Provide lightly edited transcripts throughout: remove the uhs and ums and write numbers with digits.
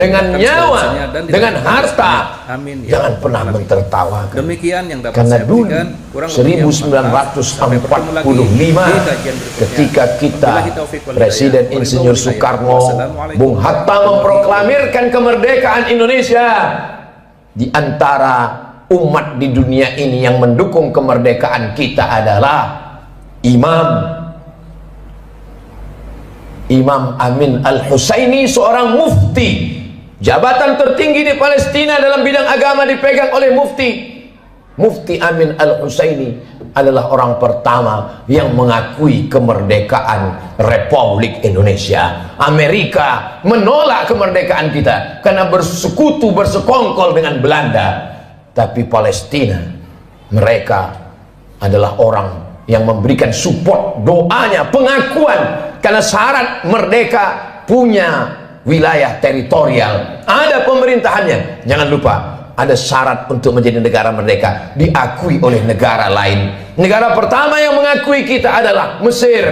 dengan nyawa, dengan harta. Amin. Jangan pernah mentertawakan. Demikian yang dapat karena saya dulu berikan. 1945 ketika kita Presiden Insinyur Soekarno, Bung Hatta memproklamirkan kemerdekaan Indonesia, di antara umat di dunia ini yang mendukung kemerdekaan kita adalah Imam Amin Al-Husaini, seorang mufti. Jabatan tertinggi di Palestina dalam bidang agama dipegang oleh Mufti Amin Al-Husaini adalah orang pertama yang mengakui kemerdekaan Republik Indonesia. Amerika menolak kemerdekaan kita karena bersekutu, bersekongkol dengan Belanda. Tapi Palestina, mereka adalah orang yang memberikan support, doanya, pengakuan, karena syarat merdeka punya wilayah teritorial, ada pemerintahannya. Jangan lupa, ada syarat untuk menjadi negara merdeka, diakui oleh negara lain. Negara pertama yang mengakui kita adalah Mesir.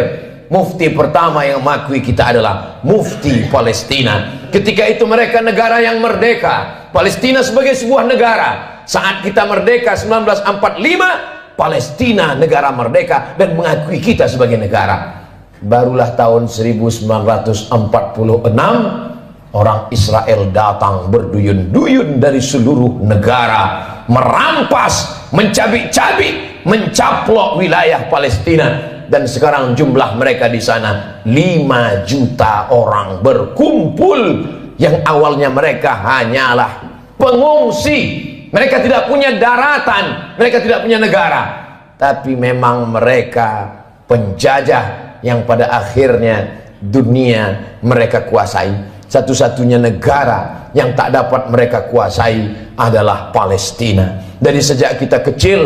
Mufti pertama yang mengakui kita adalah Mufti Palestina. Ketika itu mereka negara yang merdeka, Palestina sebagai sebuah negara. Saat kita merdeka 1945, Palestina negara merdeka dan mengakui kita sebagai negara. Barulah tahun 1946 orang Israel datang berduyun-duyun dari seluruh negara, merampas, mencabik-cabik, mencaplok wilayah Palestina, dan sekarang jumlah mereka di sana 5 juta orang berkumpul. Yang awalnya mereka hanyalah pengungsi, mereka tidak punya daratan, mereka tidak punya negara, tapi memang mereka penjajah yang pada akhirnya dunia mereka kuasai. Satu-satunya negara yang tak dapat mereka kuasai adalah Palestina. Dari sejak kita kecil,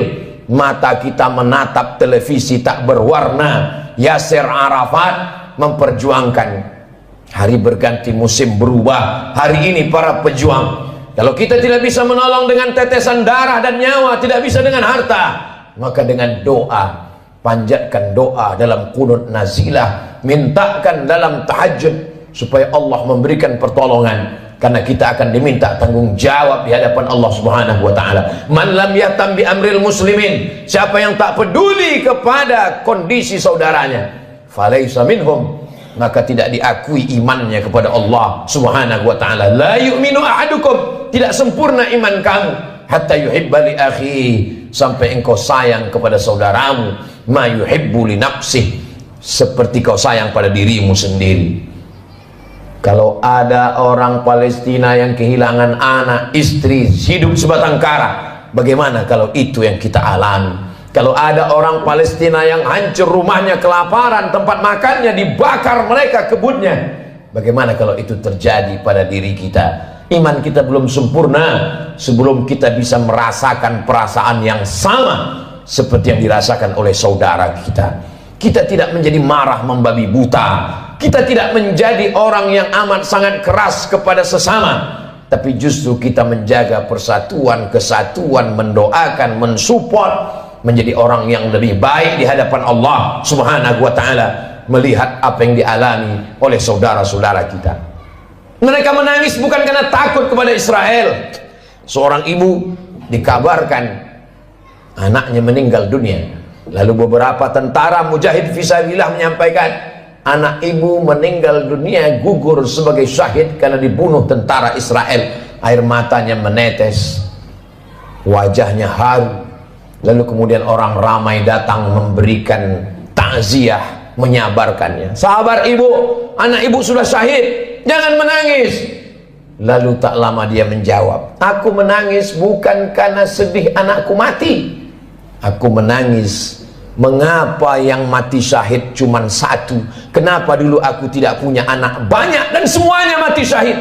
mata kita menatap televisi tak berwarna. Yasser Arafat memperjuangkan. Hari berganti, musim berubah. Hari ini para pejuang, kalau kita tidak bisa menolong dengan tetesan darah dan nyawa, tidak bisa dengan harta, maka dengan doa, panjatkan doa dalam qunut nazilah, mintakan dalam tahajud supaya Allah memberikan pertolongan, karena kita akan diminta tanggung jawab di hadapan Allah Subhanahu wa taala. Man lam yahtam bi amril muslimin, siapa yang tak peduli kepada kondisi saudaranya, falaisa minhum, maka tidak diakui imannya kepada Allah Subhanahu wa taala. La yu'minu ahadukum, tidak sempurna iman kamu, hatta yuhibba li akhi, sampai engkau sayang kepada saudaramu, ma yuhibbu li nafsih, seperti kau sayang pada dirimu sendiri. Kalau ada orang Palestina yang kehilangan anak, istri, hidup sebatang kara, bagaimana kalau itu yang kita alami? Kalau ada orang Palestina yang hancur rumahnya, kelaparan, tempat makannya dibakar mereka, kebunnya, bagaimana kalau itu terjadi pada diri kita? Iman kita belum sempurna sebelum kita bisa merasakan perasaan yang sama seperti yang dirasakan oleh saudara kita. Kita tidak menjadi marah membabi buta, kita tidak menjadi orang yang amat sangat keras kepada sesama, tapi justru kita menjaga persatuan, kesatuan, mendoakan, mensupport, menjadi orang yang lebih baik di hadapan Allah Subhanahu wa taala, melihat apa yang dialami oleh saudara-saudara kita. Mereka menangis bukan karena takut kepada Israel. Seorang ibu dikabarkan anaknya meninggal dunia. Lalu beberapa tentara mujahid fisabilillah menyampaikan, anak ibu meninggal dunia, gugur sebagai syahid karena dibunuh tentara Israel. Air matanya menetes, wajahnya haru. Lalu kemudian orang ramai datang memberikan takziah, menyabarkannya. Sabar ibu, anak ibu sudah syahid, jangan menangis. Lalu tak lama dia menjawab, aku menangis bukan karena sedih anakku mati, aku menangis, mengapa yang mati syahid cuma satu? Kenapa dulu aku tidak punya anak banyak dan semuanya mati syahid?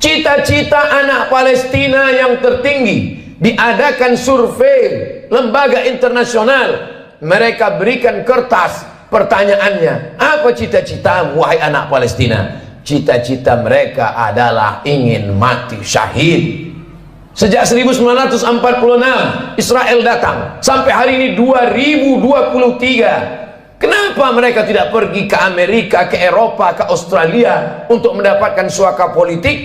Cita-cita anak Palestina yang tertinggi, diadakan survei lembaga internasional, mereka berikan kertas, pertanyaannya, apa cita-citamu wahai anak Palestina? Cita-cita mereka adalah ingin mati syahid. Sejak 1946 Israel datang sampai hari ini 2023, Kenapa mereka tidak pergi ke Amerika, ke Eropa, ke Australia untuk mendapatkan suaka politik?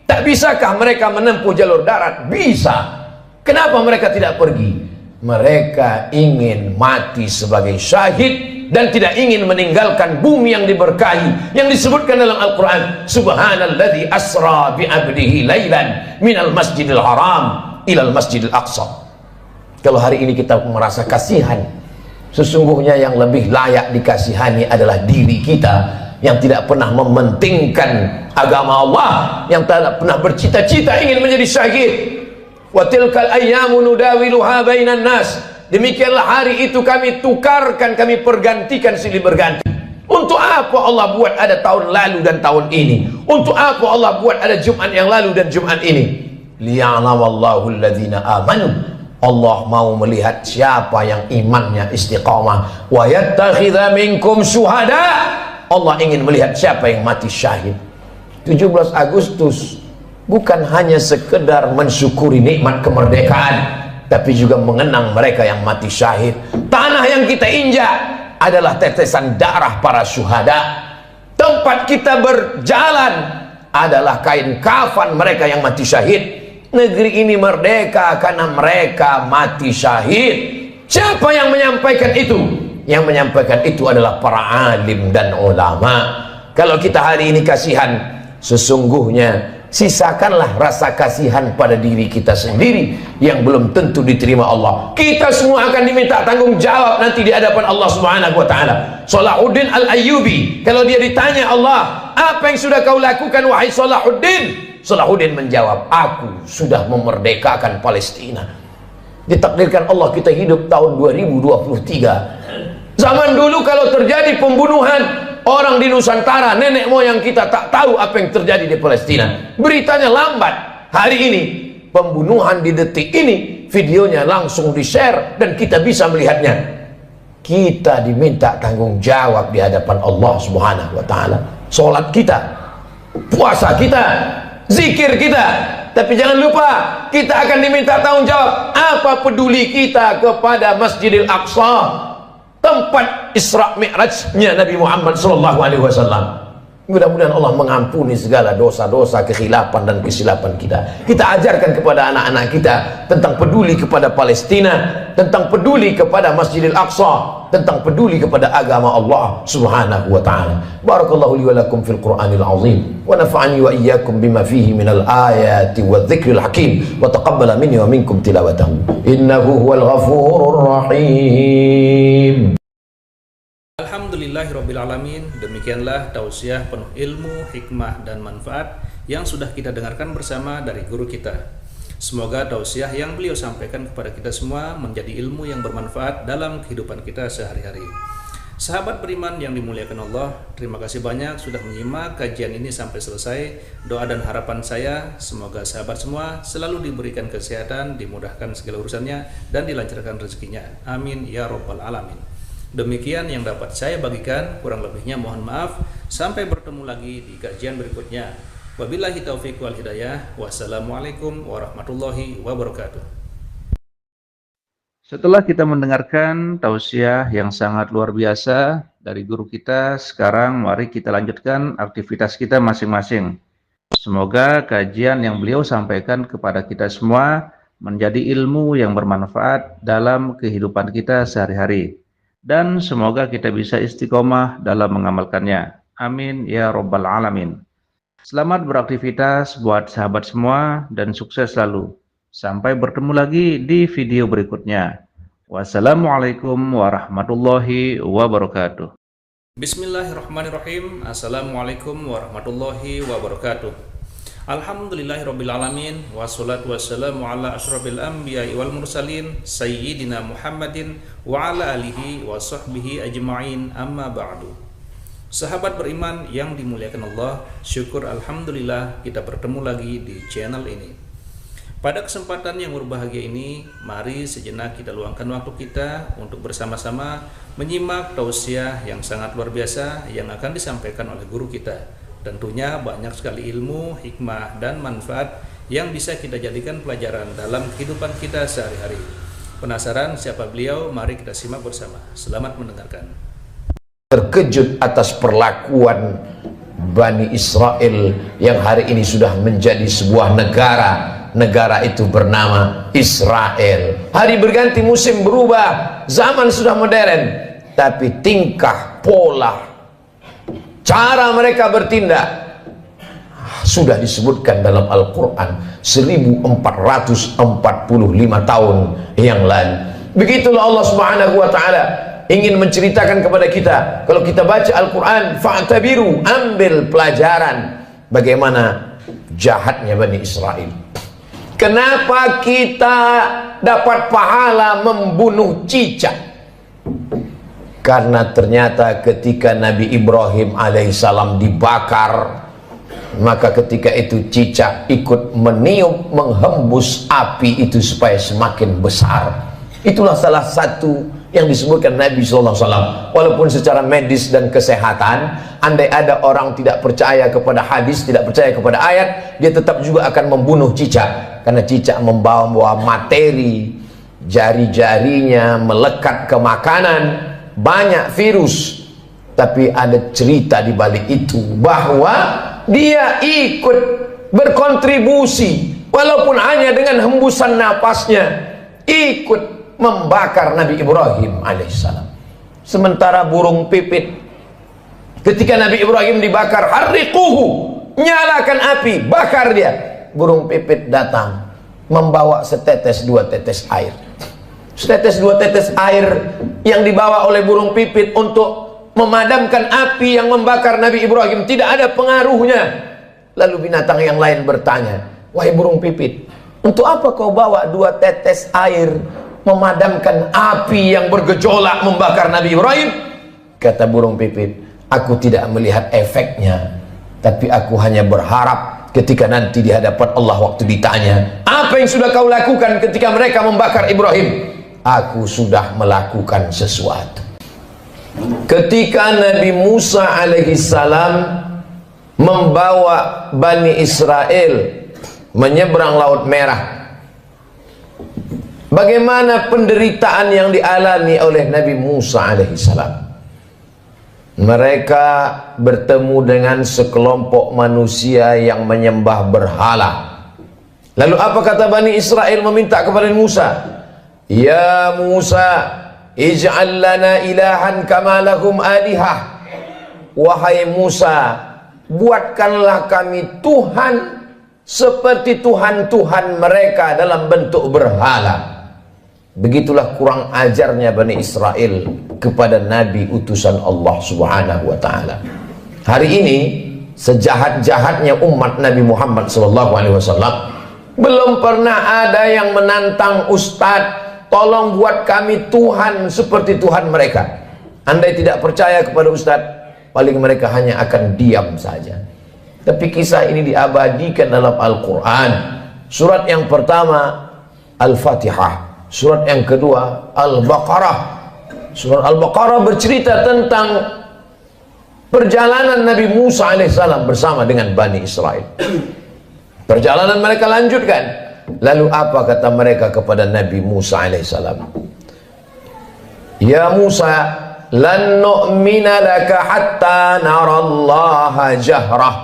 Tak bisakah mereka menempuh jalur darat? Bisa. Kenapa mereka tidak pergi? Mereka ingin mati sebagai syahid dan tidak ingin meninggalkan bumi yang diberkahi, yang disebutkan dalam Al-Quran, Subhanalladzi asra bi abdihi lailan minal masjidil haram ilal masjidil aqsa. Kalau hari ini kita merasa kasihan, sesungguhnya yang lebih layak dikasihani adalah diri kita yang tidak pernah mementingkan agama Allah, yang tidak pernah bercita-cita ingin menjadi syahid. Wa tilkal ayyamu nudawiluha bainan nas. Demikianlah hari itu kami tukarkan, kami pergantikan silih berganti. Untuk apa Allah buat ada tahun lalu dan tahun ini? Untuk apa Allah buat ada Jumat yang lalu dan Jumat ini? Liya'lamallahu alladhina amanu. Allah mau melihat siapa yang imannya istiqamah. Wa yattakhidha minkum syuhada. Allah ingin melihat siapa yang mati syahid. 17 Agustus bukan hanya sekedar mensyukuri nikmat kemerdekaan, tapi juga mengenang mereka yang mati syahid. Tanah yang kita injak adalah tetesan darah para syuhada. Tempat kita berjalan adalah kain kafan mereka yang mati syahid. Negeri ini merdeka karena mereka mati syahid. Siapa yang menyampaikan itu? Yang menyampaikan itu adalah para alim dan ulama. Kalau kita hari ini kasihan, sesungguhnya sisakanlah rasa kasihan pada diri kita sendiri yang belum tentu diterima Allah. Kita semua akan diminta tanggung jawab nanti di hadapan Allah Subhanahu wa taala. Salahuddin Al-Ayyubi, kalau dia ditanya Allah, apa yang sudah kau lakukan wahai Salahuddin? Salahuddin menjawab, aku sudah memerdekakan Palestina. Ditakdirkan Allah kita hidup tahun 2023. Zaman dulu kalau terjadi pembunuhan orang di Nusantara, nenek moyang kita tak tahu apa yang terjadi di Palestina. Beritanya lambat. Hari ini pembunuhan di detik ini, videonya langsung di-share dan kita bisa melihatnya. Kita diminta tanggung jawab di hadapan Allah Subhanahu wa taala. Salat kita, puasa kita, zikir kita, tapi jangan lupa kita akan diminta tanggung jawab. Apa peduli kita kepada Masjidil Aqsa, tempat Isra Mi'rajnya Nabi Muhammad SAW. Mudah-mudahan Allah mengampuni segala dosa-dosa, kekhilafan dan kesilapan kita. Kita ajarkan kepada anak-anak kita tentang peduli kepada Palestina, tentang peduli kepada Masjidil Aqsa, tentang peduli kepada agama Allah Subhanahu wa taala. Barakallahu li wa lakum fil Qur'anil azim wa nafa'ani wa iyyakum bima fihi minal ayati wadh-dhikril hakim wa taqabbala minni wa minkum tilawatahu innahu huwal ghafurur rahim. Alhamdulillahirrabbilalamin. Demikianlah tausiah penuh ilmu, hikmah dan manfaat yang sudah kita dengarkan bersama dari guru kita. Semoga tausiah yang beliau sampaikan kepada kita semua menjadi ilmu yang bermanfaat dalam kehidupan kita sehari-hari. Sahabat beriman yang dimuliakan Allah, terima kasih banyak sudah menyimak kajian ini sampai selesai. Doa dan harapan saya, semoga sahabat semua selalu diberikan kesehatan, dimudahkan segala urusannya, dan dilancarkan rezekinya. Amin ya Rabbal Alamin. Demikian yang dapat saya bagikan, kurang lebihnya mohon maaf. Sampai bertemu lagi di kajian berikutnya. Wabillahi taufiq wal hidayah. Wassalamualaikum warahmatullahi wabarakatuh. Setelah kita mendengarkan tausiah yang sangat luar biasa dari guru kita, sekarang mari kita lanjutkan aktivitas kita masing-masing. Semoga kajian yang beliau sampaikan kepada kita semua menjadi ilmu yang bermanfaat dalam kehidupan kita sehari-hari. Dan semoga kita bisa istiqomah dalam mengamalkannya. Amin ya Rabbal Alamin. Selamat beraktivitas buat sahabat semua dan sukses selalu. Sampai bertemu lagi di video berikutnya. Wassalamualaikum warahmatullahi wabarakatuh. Bismillahirrahmanirrahim. Assalamualaikum warahmatullahi wabarakatuh. Alhamdulillahirrabbilalamin. Wassalatu wassalamu ala ashrafil anbiya'i wal mursalin Sayyidina Muhammadin wa ala alihi wa sahbihi ajma'in, amma ba'du. Sahabat beriman yang dimuliakan Allah, syukur alhamdulillah kita bertemu lagi di channel ini. Pada kesempatan yang berbahagia ini, mari sejenak kita luangkan waktu kita untuk bersama-sama menyimak tausiah yang sangat luar biasa yang akan disampaikan oleh guru kita. Tentunya banyak sekali ilmu, hikmah, dan manfaat yang bisa kita jadikan pelajaran dalam kehidupan kita sehari-hari. Penasaran siapa beliau? Mari kita simak bersama. Selamat mendengarkan. terkejut atas perlakuan Bani Israel yang hari ini sudah menjadi sebuah negara. Negara itu bernama Israel. Hari berganti, musim berubah, zaman sudah modern, tapi tingkah, pola, cara mereka bertindak sudah disebutkan dalam Al-Quran 1445 tahun yang lalu. Begitulah Allah Subhanahu wa ta'ala ingin menceritakan kepada kita. Kalau kita baca Al-Quran, fa'tabiru, ambil pelajaran bagaimana jahatnya Bani Israel. Kenapa kita dapat pahala membunuh cicak? Karena ternyata ketika Nabi Ibrahim alaihissalam dibakar, maka ketika itu cicak ikut meniup, menghembus api itu supaya semakin besar. Itulah salah satu yang disebutkan Nabi SAW. Walaupun secara medis dan kesehatan, andai ada orang tidak percaya kepada hadis, tidak percaya kepada ayat, dia tetap juga akan membunuh cicak. Karena cicak membawa materi, jari-jarinya melekat ke makanan, banyak virus. Tapi ada cerita di balik itu, bahwa dia ikut berkontribusi, walaupun hanya dengan hembusan napasnya, ikut membakar Nabi Ibrahim alaihissalam. Sementara burung pipit, ketika Nabi Ibrahim dibakar, harriquhu, nyalakan api, bakar dia. Burung pipit datang membawa setetes dua tetes air. Setetes dua tetes air yang dibawa oleh burung pipit untuk memadamkan api yang membakar Nabi Ibrahim tidak ada pengaruhnya. Lalu binatang yang lain bertanya, wahai burung pipit, untuk apa kau bawa dua tetes air memadamkan api yang bergejolak membakar Nabi Ibrahim? Kata burung pipit, aku tidak melihat efeknya, tapi aku hanya berharap ketika nanti di hadapan Allah waktu ditanya, apa yang sudah kau lakukan ketika mereka membakar Ibrahim? Aku sudah melakukan sesuatu. Ketika Nabi Musa alaihissalam membawa Bani Israel menyeberang Laut Merah, bagaimana penderitaan yang dialami oleh Nabi Musa alaihissalam? Mereka bertemu dengan sekelompok manusia yang menyembah berhala. Lalu apa kata Bani Israel meminta kepada Musa? Ya Musa, ij'al lana ilahan kama lahum alihah. Wahai Musa, buatkanlah kami Tuhan seperti Tuhan-Tuhan mereka dalam bentuk berhala. Begitulah kurang ajarnya Bani Israel kepada Nabi utusan Allah Subhanahu wa ta'ala. Hari ini sejahat-jahatnya umat Nabi Muhammad SAW, belum pernah ada yang menantang Ustadz, tolong buat kami Tuhan seperti Tuhan mereka. Andai tidak percaya kepada Ustadz, paling mereka hanya akan diam saja. Tapi kisah ini diabadikan dalam Al-Quran. Surat yang pertama Al-Fatihah, surat yang kedua Al-Baqarah. Surat Al-Baqarah bercerita tentang perjalanan Nabi Musa alaihissalam bersama dengan Bani Israel. Perjalanan mereka lanjutkan. Lalu apa kata mereka kepada Nabi Musa alaihissalam? Ya Musa, lan nu'mina laka hatta narallaha jahrah.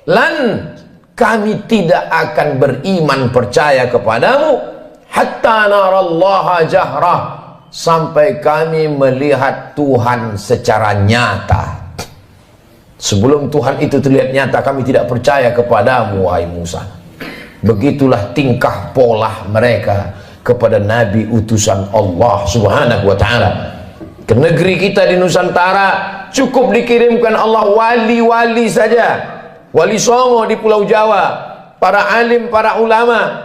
Lan, kami tidak akan beriman percaya kepadamu hatta narallaha jahrah, sampai kami melihat Tuhan secara nyata. Sebelum Tuhan itu terlihat nyata, kami tidak percaya kepadamu wahai Musa. Begitulah tingkah pola mereka kepada Nabi utusan Allah Subhanahu wa ta'ala. Ke negeri kita di Nusantara cukup dikirimkan Allah wali-wali saja. Wali Songo di Pulau Jawa, para alim, para ulama.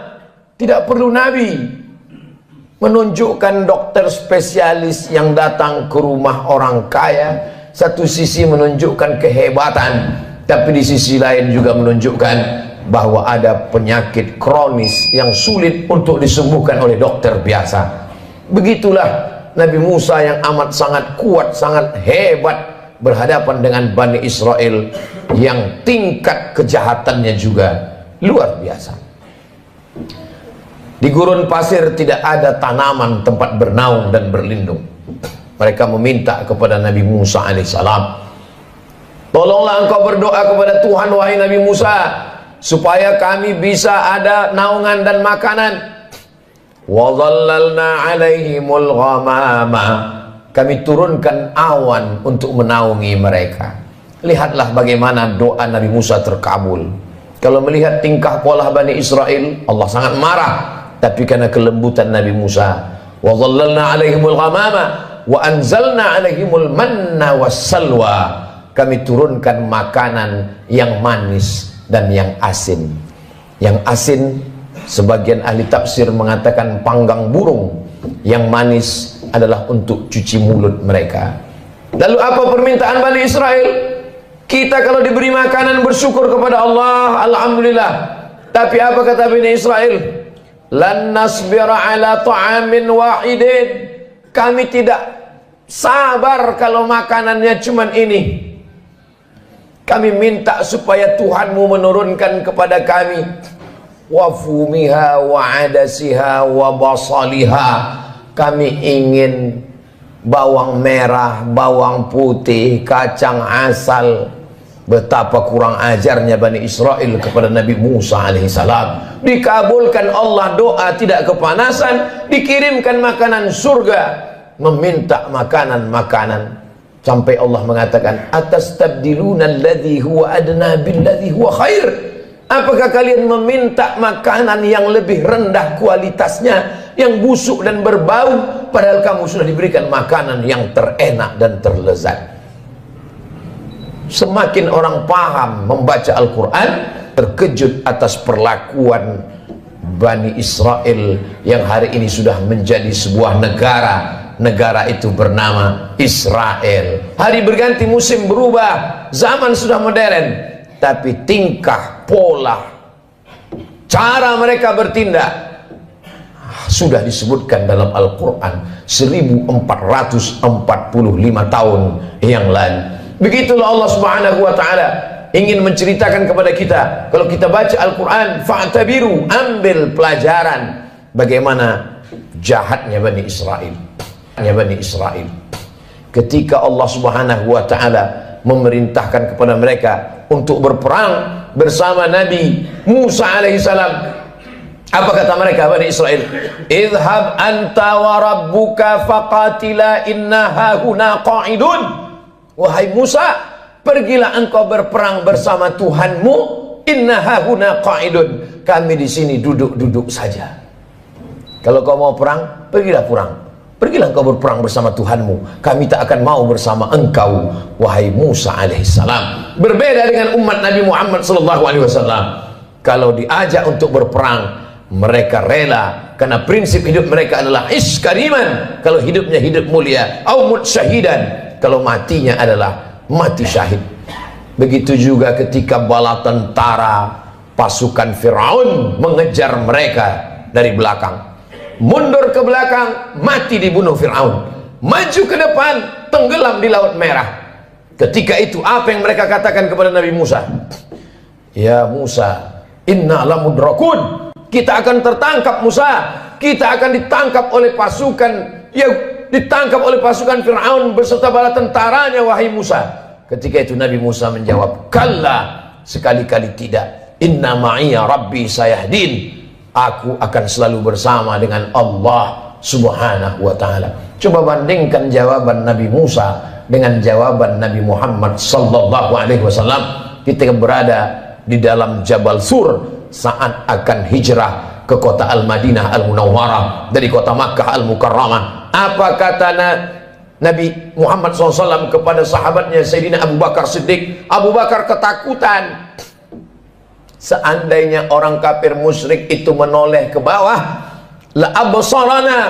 Tidak perlu Nabi. Menunjukkan dokter spesialis yang datang ke rumah orang kaya, satu sisi menunjukkan kehebatan, tapi di sisi lain juga menunjukkan bahwa ada penyakit kronis yang sulit untuk disembuhkan oleh dokter biasa. Begitulah Nabi Musa yang amat sangat kuat, sangat hebat berhadapan dengan Bani Israel yang tingkat kejahatannya juga luar biasa. Di gurun pasir tidak ada tanaman tempat bernaung dan berlindung. Mereka meminta kepada Nabi Musa alaihissalam, tolonglah engkau berdoa kepada Tuhan wahai Nabi Musa, supaya kami bisa ada naungan dan makanan. Wa dhallalna alaihimul ghamama, kami turunkan awan untuk menaungi mereka. Lihatlah bagaimana doa Nabi Musa terkabul. Kalau melihat tingkah pola Bani Israel, Allah sangat marah. Tapi karena kelembutan Nabi Musa, wa dhallalna alaihimul ghamama wa anzalna alaihimul manna wassalwa, kami turunkan makanan yang manis dan yang asin. Yang asin, sebagian ahli tafsir mengatakan panggang burung. Yang manis adalah untuk cuci mulut mereka. Lalu apa permintaan Bani Israel? Kita kalau diberi makanan bersyukur kepada Allah, alhamdulillah. Tapi apa kata Bani Israel? Lan nasbira ala ta'amin wahidin, kami tidak sabar kalau makanannya cuman ini. Kami minta supaya Tuhanmu menurunkan kepada kami wafumiha wa adasiha wa basaliha. Kami ingin bawang merah, bawang putih, kacang asal. Betapa kurang ajarnya Bani Israel kepada Nabi Musa alaihissalam. Dikabulkan Allah doa, tidak kepanasan, dikirimkan makanan surga, meminta makanan-makanan. Sampai Allah mengatakan, atastabdiluna alladhi huwa adna billadhi huwa khair. Apakah kalian meminta makanan yang lebih rendah kualitasnya, yang busuk dan berbau, padahal kamu sudah diberikan makanan yang terenak dan terlezat? Semakin orang paham membaca Al-Quran, terkejut atas perlakuan Bani Israel yang hari ini sudah menjadi sebuah negara. Negara itu bernama Israel. Hari berganti, musim berubah, zaman sudah modern, tapi tingkah, pola, cara mereka bertindak sudah disebutkan dalam Al-Quran 1445 tahun yang lalu. Begitulah Allah Subhanahu wa ta'ala ingin menceritakan kepada kita. Kalau kita baca Al-Quran, fa'tabiru, ambil pelajaran bagaimana jahatnya Bani Israel. Bani Israel, ketika Allah Subhanahu wa ta'ala memerintahkan kepada mereka untuk berperang bersama Nabi Musa alaihissalam, apa kata mereka Bani Israel? Idhab anta wa rabbuka faqatila inna hahuna qa'idun. Wahai Musa, pergilah engkau berperang bersama Tuhanmu. Inna hahuna qa'idun, kami di sini duduk-duduk saja. Kalau kau mau perang, pergilah perang. Pergilah engkau berperang bersama Tuhanmu. Kami tak akan mau bersama engkau, wahai Musa alaihissalam. Berbeda dengan umat Nabi Muhammad sallallahu alaihi wasallam. Kalau diajak untuk berperang, mereka rela, karena prinsip hidup mereka adalah iskariman. Kalau hidupnya hidup mulia, au mut syahidan, kalau matinya adalah mati syahid. Begitu juga ketika bala tentara pasukan Fir'aun mengejar mereka dari belakang. Mundur ke belakang, mati dibunuh Fir'aun. Maju ke depan, tenggelam di Laut Merah. Ketika itu apa yang mereka katakan kepada Nabi Musa? Ya Musa, inna lamudrakun, kita akan tertangkap Musa, kita akan ditangkap oleh pasukan, ya ditangkap oleh pasukan Fir'aun beserta bala tentaranya, wahai Musa. Ketika itu Nabi Musa menjawab, kalla, sekali-kali tidak. Inna ma'iya rabbi sayahdin, aku akan selalu bersama dengan Allah Subhanahu wa ta'ala. Coba bandingkan jawaban Nabi Musa dengan jawaban Nabi Muhammad sallallahu alaihi wasallam ketika berada di dalam Jabal Sur saat akan hijrah ke kota Al-Madinah Al-Munawwarah dari kota Makkah Al-Mukarramah. Apa kata Nabi Muhammad SAW kepada sahabatnya Sayyidina Abu Bakar Siddiq? Abu Bakar ketakutan. Seandainya orang kafir musyrik itu menoleh ke bawah, la absarana,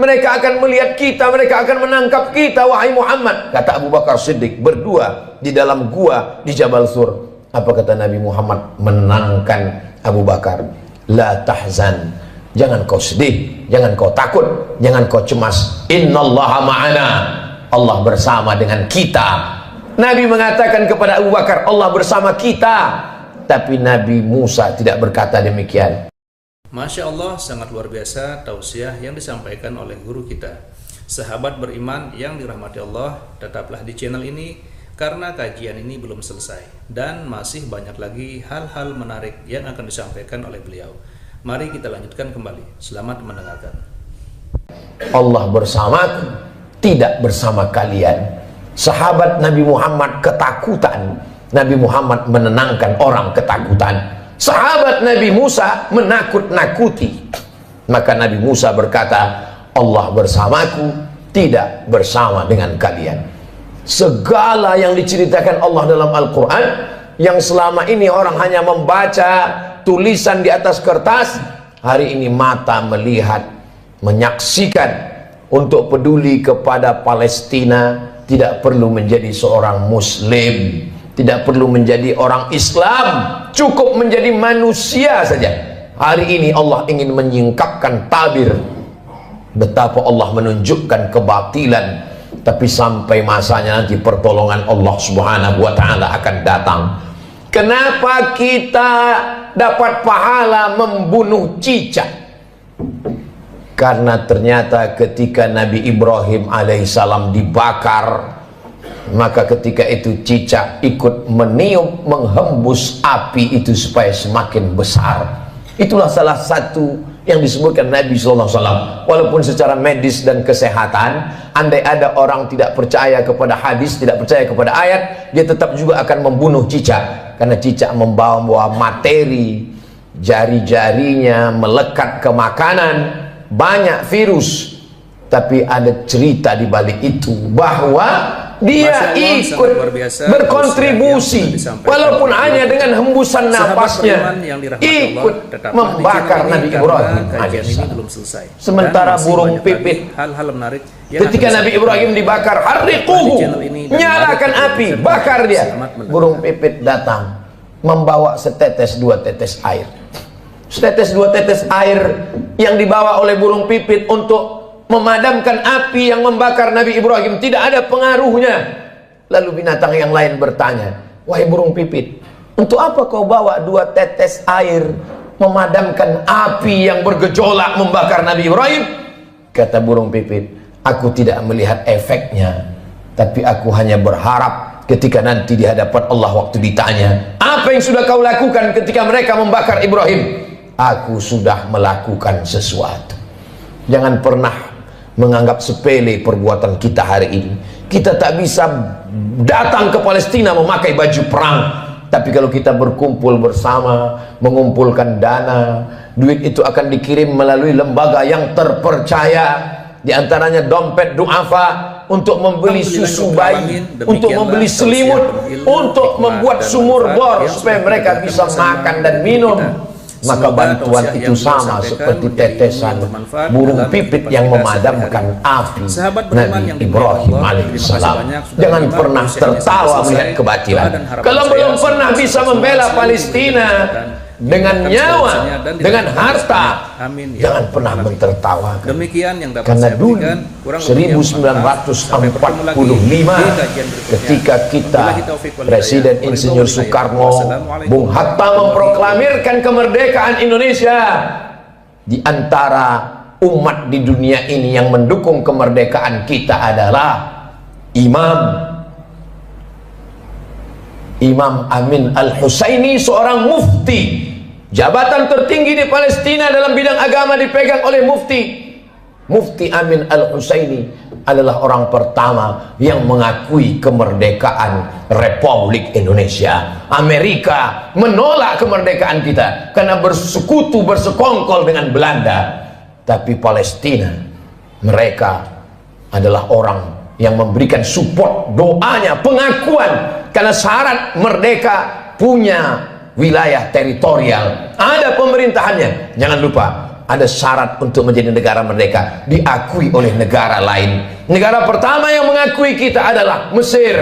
mereka akan melihat kita, mereka akan menangkap kita, wahai Muhammad. Kata Abu Bakar Siddiq berdua di dalam gua di Jabal Sur. Apa kata Nabi Muhammad menenangkan Abu Bakar? La tahzan, jangan kau sedih, jangan kau takut, jangan kau cemas. Innallaha ma'ana, Allah bersama dengan kita. Nabi mengatakan kepada Abu Bakar, Allah bersama kita. Tapi Nabi Musa tidak berkata demikian. Masya Allah, sangat luar biasa tausiah yang disampaikan oleh guru kita. Sahabat beriman yang dirahmati Allah, tetaplah di channel ini karena kajian ini belum selesai dan masih banyak lagi hal-hal menarik yang akan disampaikan oleh beliau. Mari kita lanjutkan kembali. Selamat mendengarkan. Allah bersamaku, tidak bersama kalian. Sahabat Nabi Muhammad ketakutan, Nabi Muhammad menenangkan orang ketakutan. Sahabat Nabi Musa menakut-nakuti, maka Nabi Musa berkata, Allah bersamaku, tidak bersama dengan kalian. Segala yang diceritakan Allah dalam Al-Quran, yang selama ini orang hanya membaca tulisan di atas kertas, hari ini mata melihat, menyaksikan. Untuk peduli kepada Palestina, tidak perlu menjadi seorang Muslim, tidak perlu menjadi orang Islam, cukup menjadi manusia saja. Hari ini Allah ingin menyingkapkan tabir betapa Allah menunjukkan kebatilan, tapi sampai masanya nanti pertolongan Allah Subhanahu wa Ta'ala akan datang. Kenapa kita dapat pahala membunuh cicak? Karena ternyata ketika Nabi Ibrahim alaihissalam dibakar, maka ketika itu cicak ikut meniup, menghembus api itu supaya semakin besar. Itulah salah satu yang disebutkan Nabi SAW. Walaupun secara medis dan kesehatan, andai ada orang tidak percaya kepada hadis, tidak percaya kepada ayat, dia tetap juga akan membunuh cicak. Karena cicak membawa materi, jari-jarinya melekat ke makanan, banyak virus. Tapi ada cerita di balik itu, bahwa dia ikut berkontribusi, walaupun hanya dengan hembusan napasnya, ikut membakar Nabi Ibrahim alaihissalam. Sementara burung pipit, ketika Nabi Ibrahim dibakar, harriquhu, nyalakan api, bakar dia. Burung pipit datang membawa setetes dua tetes air. Setetes dua tetes air yang dibawa oleh burung pipit untuk memadamkan api yang membakar Nabi Ibrahim tidak ada pengaruhnya. Lalu binatang yang lain bertanya, wahai burung pipit, untuk apa kau bawa dua tetes air memadamkan api yang bergejolak membakar Nabi Ibrahim? Kata burung pipit, aku tidak melihat efeknya, tapi aku hanya berharap ketika nanti di hadapan Allah waktu ditanya, apa yang sudah kau lakukan ketika mereka membakar Ibrahim? Aku sudah melakukan sesuatu. Jangan pernah menganggap sepele perbuatan kita hari ini. Kita tak bisa datang ke Palestina memakai baju perang, tapi kalau kita berkumpul bersama, mengumpulkan dana, duit itu akan dikirim melalui lembaga yang terpercaya, di antaranya dompet duafa, untuk membeli susu bayi, untuk membeli selimut, untuk membuat sumur bor supaya mereka bisa makan dan minum. Maka bantuan itu sama seperti tetesan burung pipit yang memadamkan api Nabi Ibrahim alaihissalam. Jangan pernah tertawa melihat kebatilan. Kalau belum pernah bisa membela Palestina dengan nyawa, dengan harta, jangan pernah mentertawakan. Demikian yang dapat Karena saya dulu berikan. 1945 ketika kita Presiden Insinyur Soekarno, Bung Hatta memproklamirkan kemerdekaan Indonesia, di antara umat di dunia ini yang mendukung kemerdekaan kita adalah Imam Amin Al-Husaini, seorang mufti. Jabatan tertinggi di Palestina dalam bidang agama dipegang oleh Mufti Amin Al-Husaini adalah orang pertama yang mengakui kemerdekaan Republik Indonesia. Amerika menolak kemerdekaan kita karena bersekutu, bersekongkol dengan Belanda. Tapi Palestina, mereka adalah orang yang memberikan support, doanya, pengakuan, karena syarat merdeka punya wilayah teritorial, ada pemerintahannya. Jangan lupa, ada syarat untuk menjadi negara merdeka, diakui oleh negara lain. Negara pertama yang mengakui kita adalah Mesir.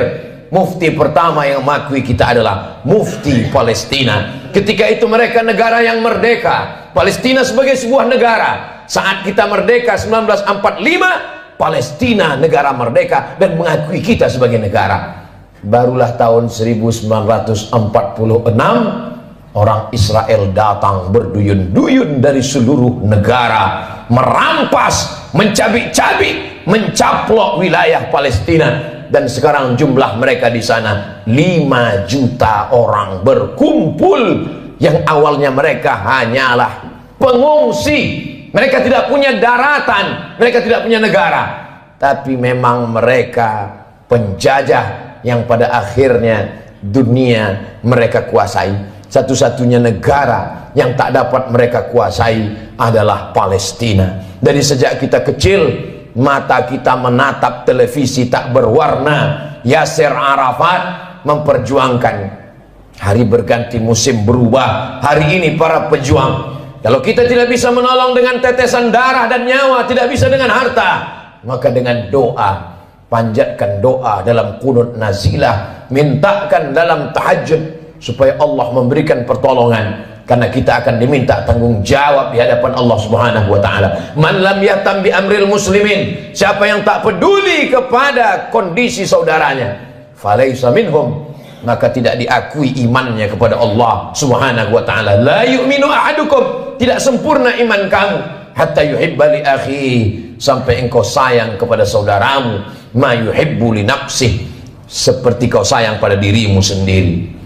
Mufti pertama yang mengakui kita adalah Mufti Palestina. Ketika itu mereka negara yang merdeka, Palestina sebagai sebuah negara. Saat kita merdeka 1945, Palestina negara merdeka dan mengakui kita sebagai negara. Barulah tahun 1946 Orang Israel datang berduyun-duyun dari seluruh negara, merampas, mencabik-cabik, mencaplok wilayah Palestina, dan sekarang jumlah mereka di sana 5 juta orang berkumpul. Yang awalnya mereka hanyalah pengungsi, mereka tidak punya daratan, mereka tidak punya negara, tapi memang mereka penjajah yang pada akhirnya dunia mereka kuasai. Satu-satunya negara yang tak dapat mereka kuasai adalah Palestina. Dari sejak kita kecil, mata kita menatap televisi tak berwarna. Yasser Arafat memperjuangkan. Hari berganti, musim berubah. Hari ini para pejuang, kalau kita tidak bisa menolong dengan tetesan darah dan nyawa, tidak bisa dengan harta, maka dengan doa, panjatkan doa dalam qunut nazilah, mintakan dalam tahajud supaya Allah memberikan pertolongan, karena kita akan diminta tanggung jawab di hadapan Allah Subhanahu wa taala. Man lam yahtam bi amril muslimin, siapa yang tak peduli kepada kondisi saudaranya, falaisa minhum, maka tidak diakui imannya kepada Allah Subhanahu wa taala. La yu'minu ahadukum, tidak sempurna iman kamu, hatta yuhibba li akhi, sampai engkau sayang kepada saudaramu, ma yuhibbu li nafsih, seperti kau sayang pada dirimu sendiri.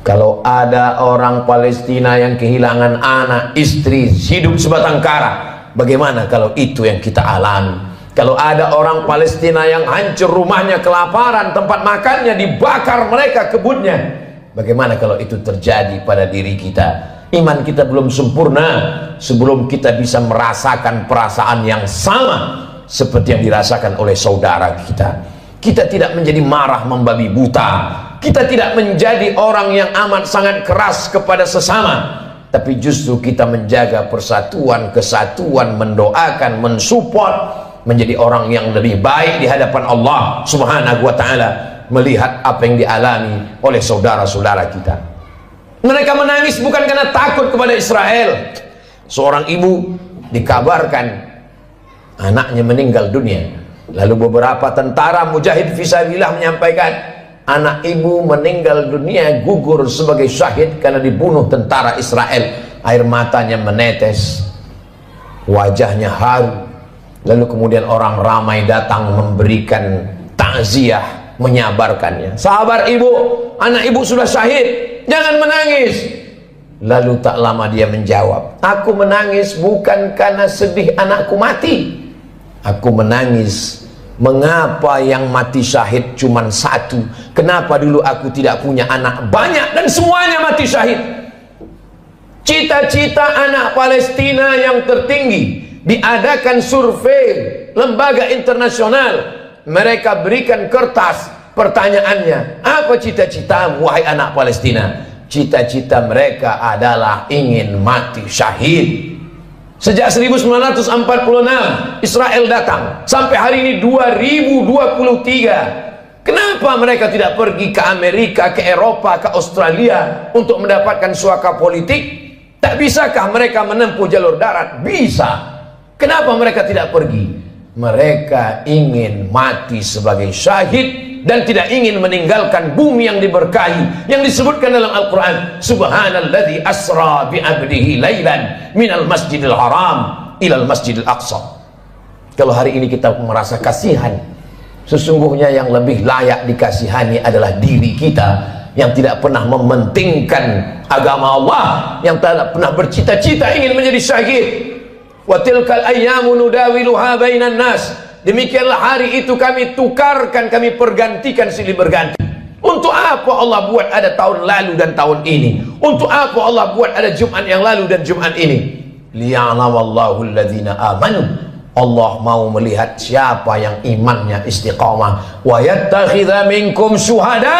Kalau ada orang Palestina yang kehilangan anak, istri, hidup sebatang kara, bagaimana kalau itu yang kita alami? Kalau ada orang Palestina yang hancur rumahnya, kelaparan, tempat makannya dibakar mereka, kebunnya, bagaimana kalau itu terjadi pada diri kita? Iman kita belum sempurna sebelum kita bisa merasakan perasaan yang sama seperti yang dirasakan oleh saudara kita. Kita tidak menjadi marah membabi buta, kita tidak menjadi orang yang amat sangat keras kepada sesama, tapi justru kita menjaga persatuan, kesatuan, mendoakan, mensupport, menjadi orang yang lebih baik di hadapan Allah Subhanahu wa taala, melihat apa yang dialami oleh saudara-saudara kita. Mereka menangis bukan karena takut kepada Israel. Seorang ibu dikabarkan anaknya meninggal dunia. Lalu beberapa tentara mujahid fisabilillah menyampaikan, anak ibu meninggal dunia, gugur sebagai syahid karena dibunuh tentara Israel. Air matanya menetes, wajahnya haru. Lalu kemudian orang ramai datang memberikan takziah, menyabarkannya. Sabar ibu, anak ibu sudah syahid, jangan menangis. Lalu tak lama dia menjawab, aku menangis bukan karena sedih anakku mati, aku menangis, mengapa yang mati syahid cuma satu? Kenapa dulu aku tidak punya anak banyak dan semuanya mati syahid? Cita-cita anak Palestina yang tertinggi, diadakan survei lembaga internasional, mereka berikan kertas, pertanyaannya, apa cita-citamu wahai anak Palestina? Cita-cita mereka adalah ingin mati syahid. Sejak 1946 Israel datang sampai hari ini 2023. Kenapa mereka tidak pergi ke Amerika, ke Eropa, ke Australia untuk mendapatkan suaka politik? Tak bisakah mereka menempuh jalur darat? Bisa. Kenapa mereka tidak pergi? Mereka ingin mati sebagai syahid dan tidak ingin meninggalkan bumi yang diberkahi, yang disebutkan dalam Al-Quran, subhanalladzi asra bi'abdihi laylan minal masjidil haram ilal masjidil aqsa. Kalau hari ini kita merasa kasihan, sesungguhnya yang lebih layak dikasihani adalah diri kita yang tidak pernah mementingkan agama Allah, yang tidak pernah bercita-cita ingin menjadi syahid. Wa tilkal ayyamu nudawiluha bainan nas, demikianlah hari itu kami tukarkan, kami pergantikan silih berganti. Untuk apa Allah buat ada tahun lalu dan tahun ini? Untuk apa Allah buat ada Jumat yang lalu dan Jumat ini? Liya'lamallahu alladhina amanu, Allah mau melihat siapa yang imannya istiqamah. Wa yattakhidha minkum syuhada,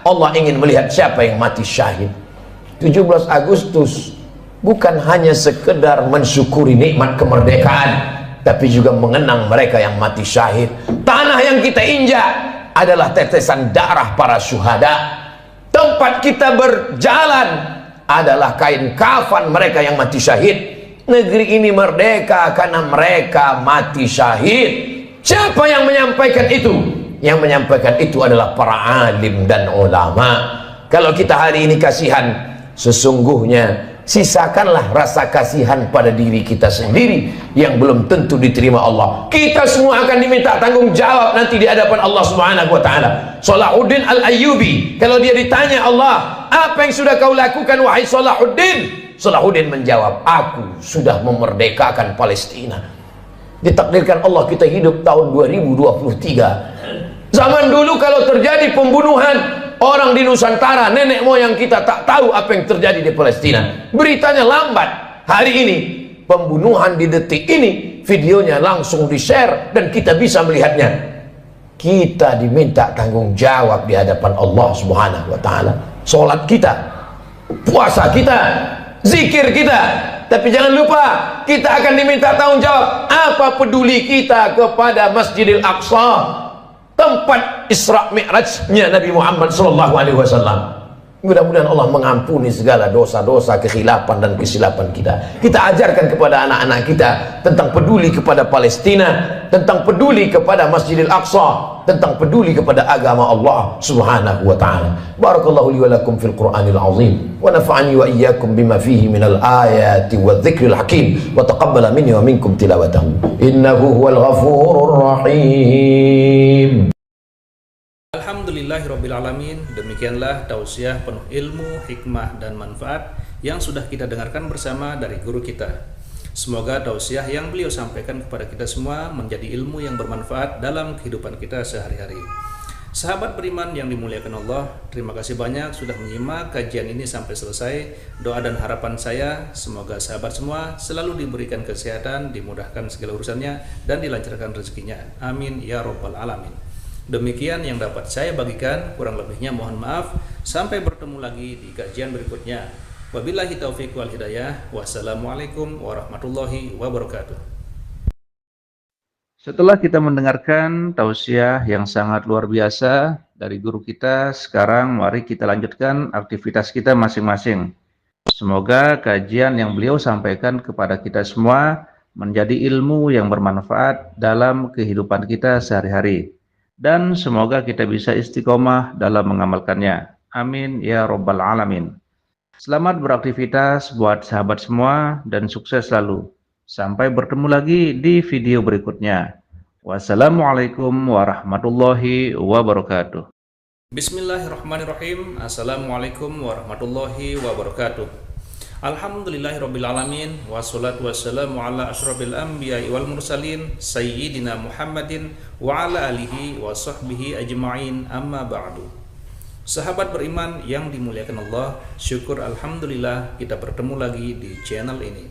Allah ingin melihat siapa yang mati syahid. 17 Agustus bukan hanya sekedar mensyukuri nikmat kemerdekaan, tapi juga mengenang mereka yang mati syahid. Tanah yang kita injak adalah tetesan darah para syuhada. Tempat kita berjalan adalah kain kafan mereka yang mati syahid. Negeri ini merdeka karena mereka mati syahid. Siapa yang menyampaikan itu? Yang menyampaikan itu adalah para alim dan ulama. Kalau kita hari ini kasihan, Sesungguhnya sisakanlah rasa kasihan pada diri kita sendiri yang belum tentu diterima Allah. Kita semua akan diminta tanggung jawab nanti di hadapan Allah Subhanahu wa taala. Salahuddin Al-Ayyubi, kalau dia ditanya Allah, apa yang sudah kau lakukan wahai Salahuddin? Salahuddin menjawab, aku sudah memerdekakan Palestina. Ditakdirkan Allah kita hidup tahun 2023. Zaman dulu kalau terjadi pembunuhan orang di Nusantara, nenek moyang kita tak tahu apa yang terjadi di Palestina. Beritanya lambat. Hari ini pembunuhan di detik ini, videonya langsung di-share dan kita bisa melihatnya. Kita diminta tanggung jawab di hadapan Allah Subhanahu wa taala. Salat kita, puasa kita, zikir kita. Tapi jangan lupa, kita akan diminta tanggung jawab. Apa peduli kita kepada Masjidil Aqsa, tempat Isra Mi'rajnya Nabi Muhammad SAW. Mudah-mudahan Allah mengampuni segala dosa-dosa, kekhilafan dan kesilapan kita. Kita ajarkan kepada anak-anak kita tentang peduli kepada Palestina, tentang peduli kepada Masjidil Aqsa, tentang peduli kepada agama Allah Subhanahu wa taala. Barakallahu li wa lakum fil Qur'anil azim wa nafa'ani wa iyyakum bima fihi minal ayati wadh-dhikril hakim wa taqabbala minni wa minkum tilawatahu innahu huwal ghafurur rahim. Alhamdulillahirrabbilalamin. Demikianlah tausiah penuh ilmu, hikmah, dan manfaat yang sudah kita dengarkan bersama dari guru kita. Semoga tausiah yang beliau sampaikan kepada kita semua menjadi ilmu yang bermanfaat dalam kehidupan kita sehari-hari. Sahabat beriman yang dimuliakan Allah, terima kasih banyak sudah menyimak kajian ini sampai selesai. Doa dan harapan saya, semoga sahabat semua selalu diberikan kesehatan, dimudahkan segala urusannya, dan dilancarkan rezekinya. Amin ya Rabbal Alamin. Demikian yang dapat saya bagikan, kurang lebihnya mohon maaf. Sampai bertemu lagi di kajian berikutnya. Wabillahi taufiq wal hidayah. Wassalamualaikum warahmatullahi wabarakatuh. Setelah kita mendengarkan tausiah yang sangat luar biasa dari guru kita, sekarang mari kita lanjutkan aktivitas kita masing-masing. Semoga kajian yang beliau sampaikan kepada kita semua menjadi ilmu yang bermanfaat dalam kehidupan kita sehari-hari. Dan semoga kita bisa istiqomah dalam mengamalkannya. Amin ya Rabbal Alamin. Selamat beraktivitas buat sahabat semua dan sukses selalu. Sampai bertemu lagi di video berikutnya. Wassalamualaikum warahmatullahi wabarakatuh. Bismillahirrahmanirrahim. Assalamualaikum warahmatullahi wabarakatuh. Alhamdulillahirrabbilalamin. Wassalatu wassalamu ala ashrafil anbiya'i wal mursalin Sayyidina Muhammadin wa ala alihi wa sahbihi ajma'in, amma ba'du. Sahabat beriman yang dimuliakan Allah, syukur alhamdulillah kita bertemu lagi di channel ini.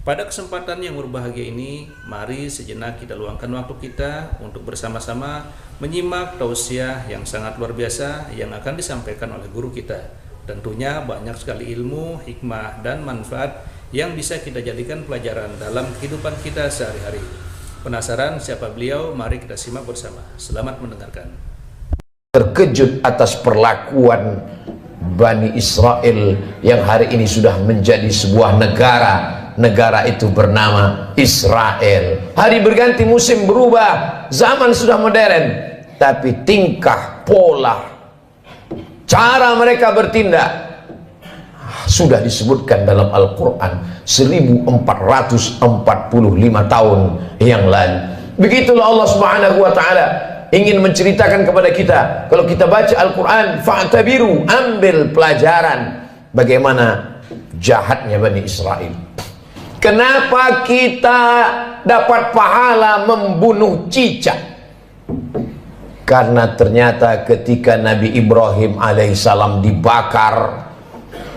Pada kesempatan yang berbahagia ini, mari sejenak kita luangkan waktu kita untuk bersama-sama menyimak tausiah yang sangat luar biasa yang akan disampaikan oleh guru kita. Tentunya banyak sekali ilmu, hikmah, dan manfaat yang bisa kita jadikan pelajaran dalam kehidupan kita sehari-hari. Penasaran siapa beliau? Mari kita simak bersama. Selamat mendengarkan. Terkejut atas perlakuan Bani Israel yang hari ini sudah menjadi sebuah negara. Negara itu bernama Israel. Hari berganti, musim berubah, zaman sudah modern, tapi tingkah, pola, cara mereka bertindak sudah disebutkan dalam Al-Quran 1445 tahun yang lalu. Begitulah Allah Subhanahu wa ta'ala ingin menceritakan kepada kita. Kalau kita baca Al-Quran, fa'tabiru, ambil pelajaran bagaimana jahatnya Bani Israel. Kenapa kita dapat pahala membunuh cicak? Karena ternyata ketika Nabi Ibrahim alaihissalam dibakar,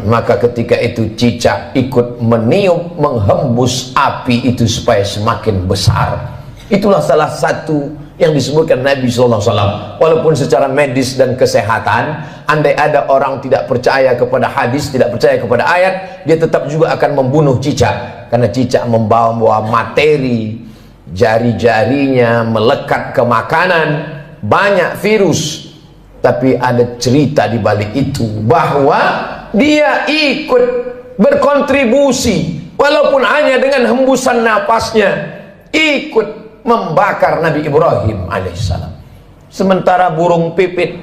maka ketika itu cicak ikut meniup, menghembus api itu supaya semakin besar. Itulah salah satu yang disebutkan Nabi SAW. Walaupun secara medis dan kesehatan, andai ada orang tidak percaya kepada hadis, tidak percaya kepada ayat, dia tetap juga akan membunuh cicak. Karena cicak membawa materi, jari-jarinya melekat ke makanan, banyak virus. Tapi ada cerita di balik itu, bahwa dia ikut berkontribusi, walaupun hanya dengan hembusan napasnya, ikut membakar Nabi Ibrahim alaihissalam. Sementara burung pipit,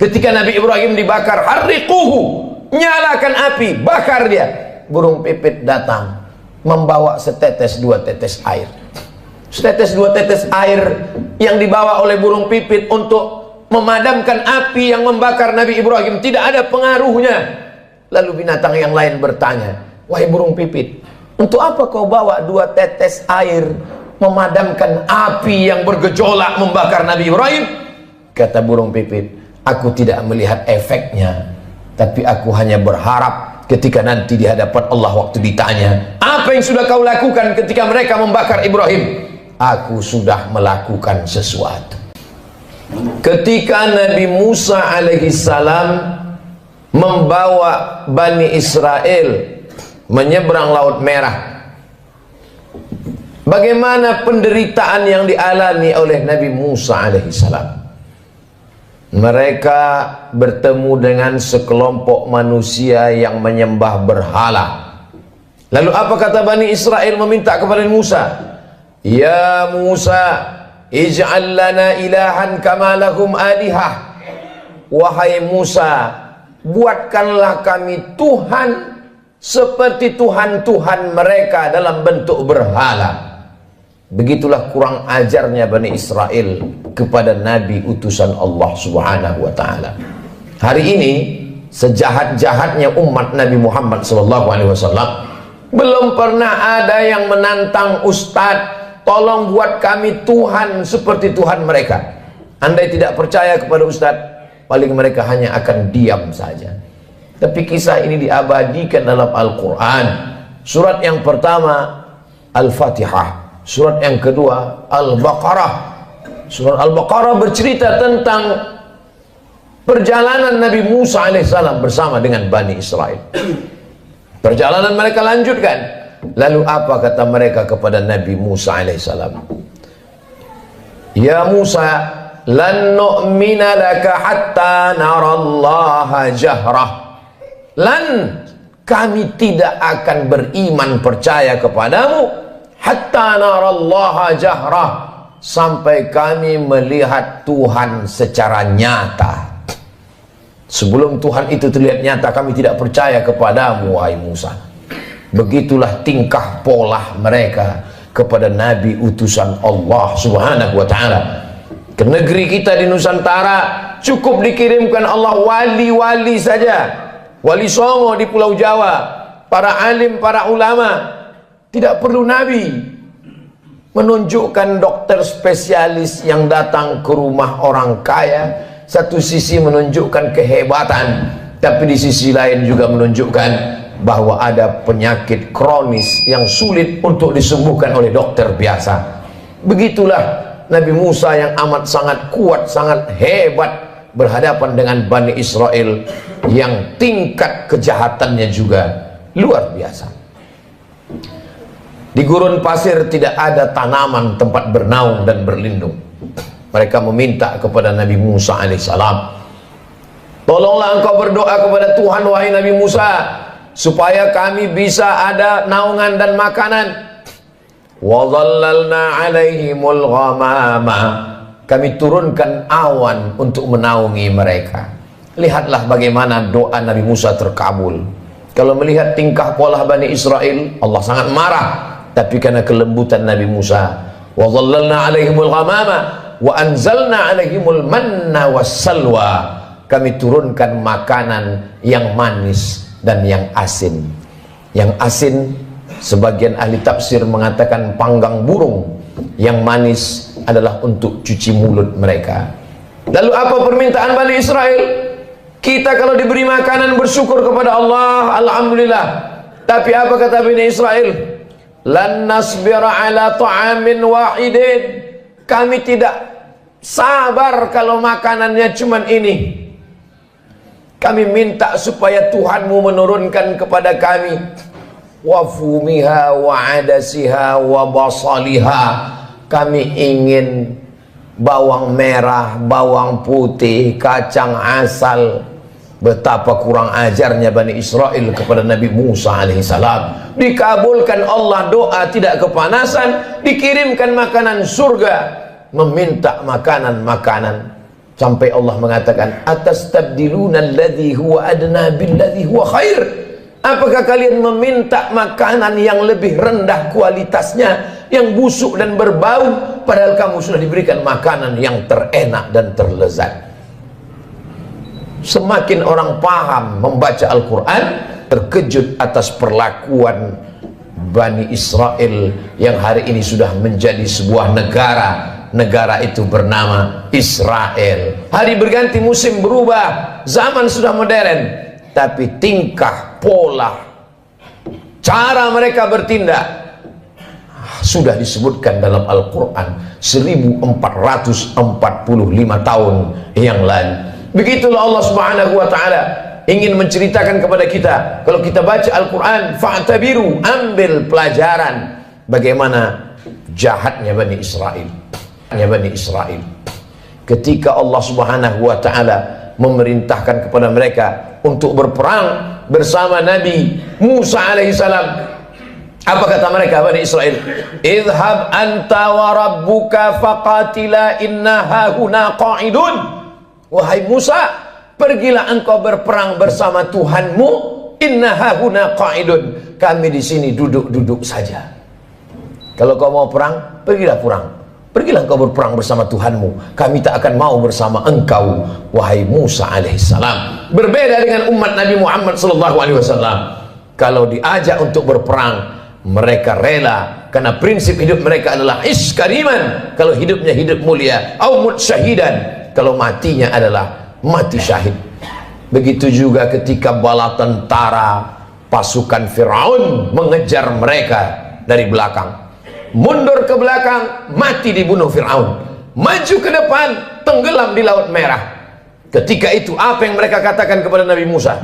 ketika Nabi Ibrahim dibakar, harriquhu, nyalakan api, bakar dia. Burung pipit datang membawa setetes dua tetes air. Setetes dua tetes air yang dibawa oleh burung pipit untuk memadamkan api yang membakar Nabi Ibrahim tidak ada pengaruhnya. Lalu binatang yang lain bertanya, wahai burung pipit, untuk apa kau bawa dua tetes air memadamkan api yang bergejolak membakar Nabi Ibrahim? Kata burung pipit, aku tidak melihat efeknya, tapi aku hanya berharap ketika nanti di hadapan Allah waktu ditanya, apa yang sudah kau lakukan ketika mereka membakar Ibrahim? Aku sudah melakukan sesuatu. Ketika Nabi Musa alaihissalam membawa Bani Israel menyeberang Laut Merah, bagaimana penderitaan yang dialami oleh Nabi Musa alaihissalam? Mereka bertemu dengan sekelompok manusia yang menyembah berhala. Lalu apa kata Bani Israel meminta kepada Musa? Ya Musa, ij'al lana ilahan kama lahum alihah. Wahai Musa, buatkanlah kami Tuhan seperti Tuhan-Tuhan mereka dalam bentuk berhala. Begitulah kurang ajarnya Bani Israel kepada Nabi utusan Allah Subhanahu wa ta'ala. Hari ini sejahat-jahatnya umat Nabi Muhammad SAW, belum pernah ada yang menantang Ustadz, tolong buat kami Tuhan seperti Tuhan mereka. Andai tidak percaya kepada Ustadz, paling mereka hanya akan diam saja. Tapi kisah ini diabadikan dalam Al-Quran. Surat yang pertama Al-Fatihah, surat yang kedua Al-Baqarah. Surat Al-Baqarah bercerita tentang perjalanan Nabi Musa alaihissalam bersama dengan Bani Israel. Perjalanan mereka lanjutkan. Lalu apa kata mereka kepada Nabi Musa alaihissalam? Ya Musa, lan nu'mina laka hatta narallaha jahrah. Lan, kami tidak akan beriman percaya kepadamu hatta narallaha jahrah, sampai kami melihat Tuhan secara nyata. Sebelum Tuhan itu terlihat nyata, kami tidak percaya kepadamu, wahai Musa. Begitulah tingkah pola mereka kepada Nabi utusan Allah Subhanahu wa ta'ala. Ke negeri kita di Nusantara cukup dikirimkan Allah wali-wali saja. Wali Songo di Pulau Jawa, para alim, para ulama. Tidak perlu Nabi. Menunjukkan dokter spesialis yang datang ke rumah orang kaya, satu sisi menunjukkan kehebatan, tapi di sisi lain juga menunjukkan bahwa ada penyakit kronis yang sulit untuk disembuhkan oleh dokter biasa. Begitulah Nabi Musa yang amat sangat kuat, sangat hebat berhadapan dengan Bani Israel yang tingkat kejahatannya juga luar biasa. Di gurun pasir tidak ada tanaman tempat bernaung dan berlindung. Mereka meminta kepada Nabi Musa alaihissalam, tolonglah engkau berdoa kepada Tuhan wahai Nabi Musa, supaya kami bisa ada naungan dan makanan. Wa dhallalna alaihimul ghamama, kami turunkan awan untuk menaungi mereka. Lihatlah bagaimana doa Nabi Musa terkabul. Kalau melihat tingkah pola Bani Israel, Allah sangat marah. Tapi karena kelembutan Nabi Musa, wa dhallalna alaihimul ghamama wa anzalna alaihimul manna wassalwa, kami turunkan makanan yang manis dan yang asin. Yang asin, sebagian ahli tafsir mengatakan panggang burung. Yang manis adalah untuk cuci mulut mereka. Lalu apa permintaan Bani Israel? Kita kalau diberi makanan bersyukur kepada Allah, alhamdulillah. Tapi apa kata Bani Israel? Lan nasbira ala ta'amin wahidin, kami tidak sabar kalau makanannya cuman ini. Kami minta supaya Tuhanmu menurunkan kepada kami wa fumiha wa adasiha wa basaliha, kami ingin bawang merah, bawang putih, kacang asal. Betapa kurang ajarnya Bani Israel kepada Nabi Musa alaihissalam. Dikabulkan Allah doa tidak kepanasan, dikirimkan makanan surga, meminta makanan-makanan. Sampai Allah mengatakan, atastabdiluna alladhi huwa adna billadhi huwa khair. Apakah kalian meminta makanan yang lebih rendah kualitasnya, yang busuk dan berbau, padahal kamu sudah diberikan makanan yang terenak dan terlezat? Semakin orang paham membaca Al-Quran, terkejut atas perlakuan Bani Israel yang hari ini sudah menjadi sebuah negara. Negara itu bernama Israel. Hari berganti, musim berubah, zaman sudah modern, tapi tingkah, pola, cara mereka bertindak sudah disebutkan dalam Al-Quran 1445 tahun yang lalu. Begitulah Allah Subhanahu wa ta'ala ingin menceritakan kepada kita. Kalau kita baca Al-Quran, fa'tabiru, ambil pelajaran bagaimana jahatnya Bani Israel. Ketika Allah Subhanahu wa ta'ala memerintahkan kepada mereka untuk berperang bersama Nabi Musa alaihissalam, apa kata mereka Bani Israel? Idhab anta wa rabbuka faqatila inna hahuna qa'idun. Wahai Musa, pergilah engkau berperang bersama Tuhanmu, inna hahuna qa'idun. Kami di sini duduk-duduk saja. Kalau kau mau perang, pergilah perang. Pergilah engkau berperang bersama Tuhanmu, kami tak akan mau bersama engkau, wahai Musa alaihissalam. Berbeda dengan umat Nabi Muhammad sallallahu alaihi wasallam. Kalau diajak untuk berperang, mereka rela, karena prinsip hidup mereka adalah iskariman. Kalau hidupnya hidup mulia, au mut syahidan, kalau matinya adalah mati syahid. Begitu juga ketika bala tentara pasukan Firaun mengejar mereka dari belakang. Mundur ke belakang, mati dibunuh Fir'aun. Maju ke depan, tenggelam di Laut Merah. Ketika itu apa yang mereka katakan kepada Nabi Musa?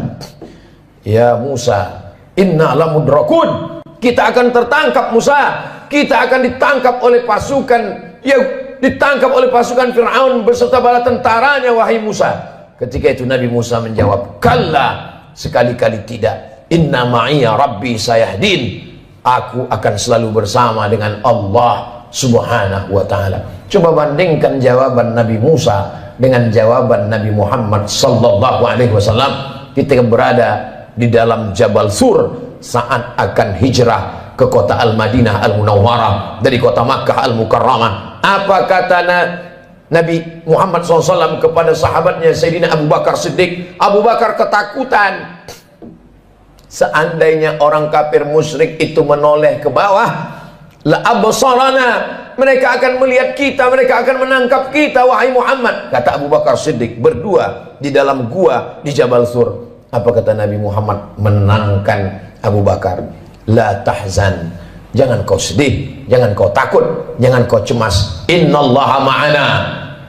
Ya Musa, inna lamudrakun. Kita akan tertangkap Musa. Kita akan ditangkap oleh pasukan, ya, ditangkap oleh pasukan Fir'aun beserta bala tentaranya, wahai Musa. Ketika itu Nabi Musa menjawab, kalla, sekali-kali tidak. Inna ma'iya rabbi sayahdin. Aku akan selalu bersama dengan Allah Subhanahu wa ta'ala. Coba bandingkan jawaban Nabi Musa dengan jawaban Nabi Muhammad sallallahu alaihi wasallam ketika berada di dalam Jabal Sur saat akan hijrah ke kota Al-Madinah Al-Munawwarah dari kota Makkah Al-Mukarramah. Apa kata Nabi Muhammad SAW kepada sahabatnya Sayyidina Abu Bakar Siddiq? Abu Bakar ketakutan. Seandainya orang kafir musyrik itu menoleh ke bawah, la absarana, mereka akan melihat kita, mereka akan menangkap kita, wahai Muhammad. Kata Abu Bakar Siddiq berdua di dalam gua di Jabal Sur. Apa kata Nabi Muhammad menenangkan Abu Bakar? La tahzan, jangan kau sedih, jangan kau takut, jangan kau cemas. Innallaha ma'ana,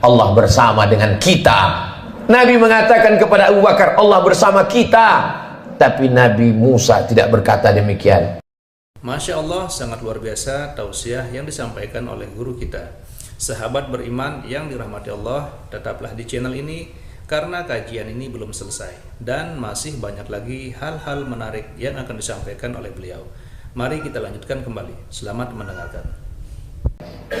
Allah bersama dengan kita. Nabi mengatakan kepada Abu Bakar, Allah bersama kita. Tapi Nabi Musa tidak berkata demikian. Masya Allah, sangat luar biasa tausiah yang disampaikan oleh guru kita. Sahabat beriman yang dirahmati Allah, tetaplah di channel ini karena kajian ini belum selesai dan masih banyak lagi hal-hal menarik yang akan disampaikan oleh beliau. Mari kita lanjutkan kembali. Selamat mendengarkan.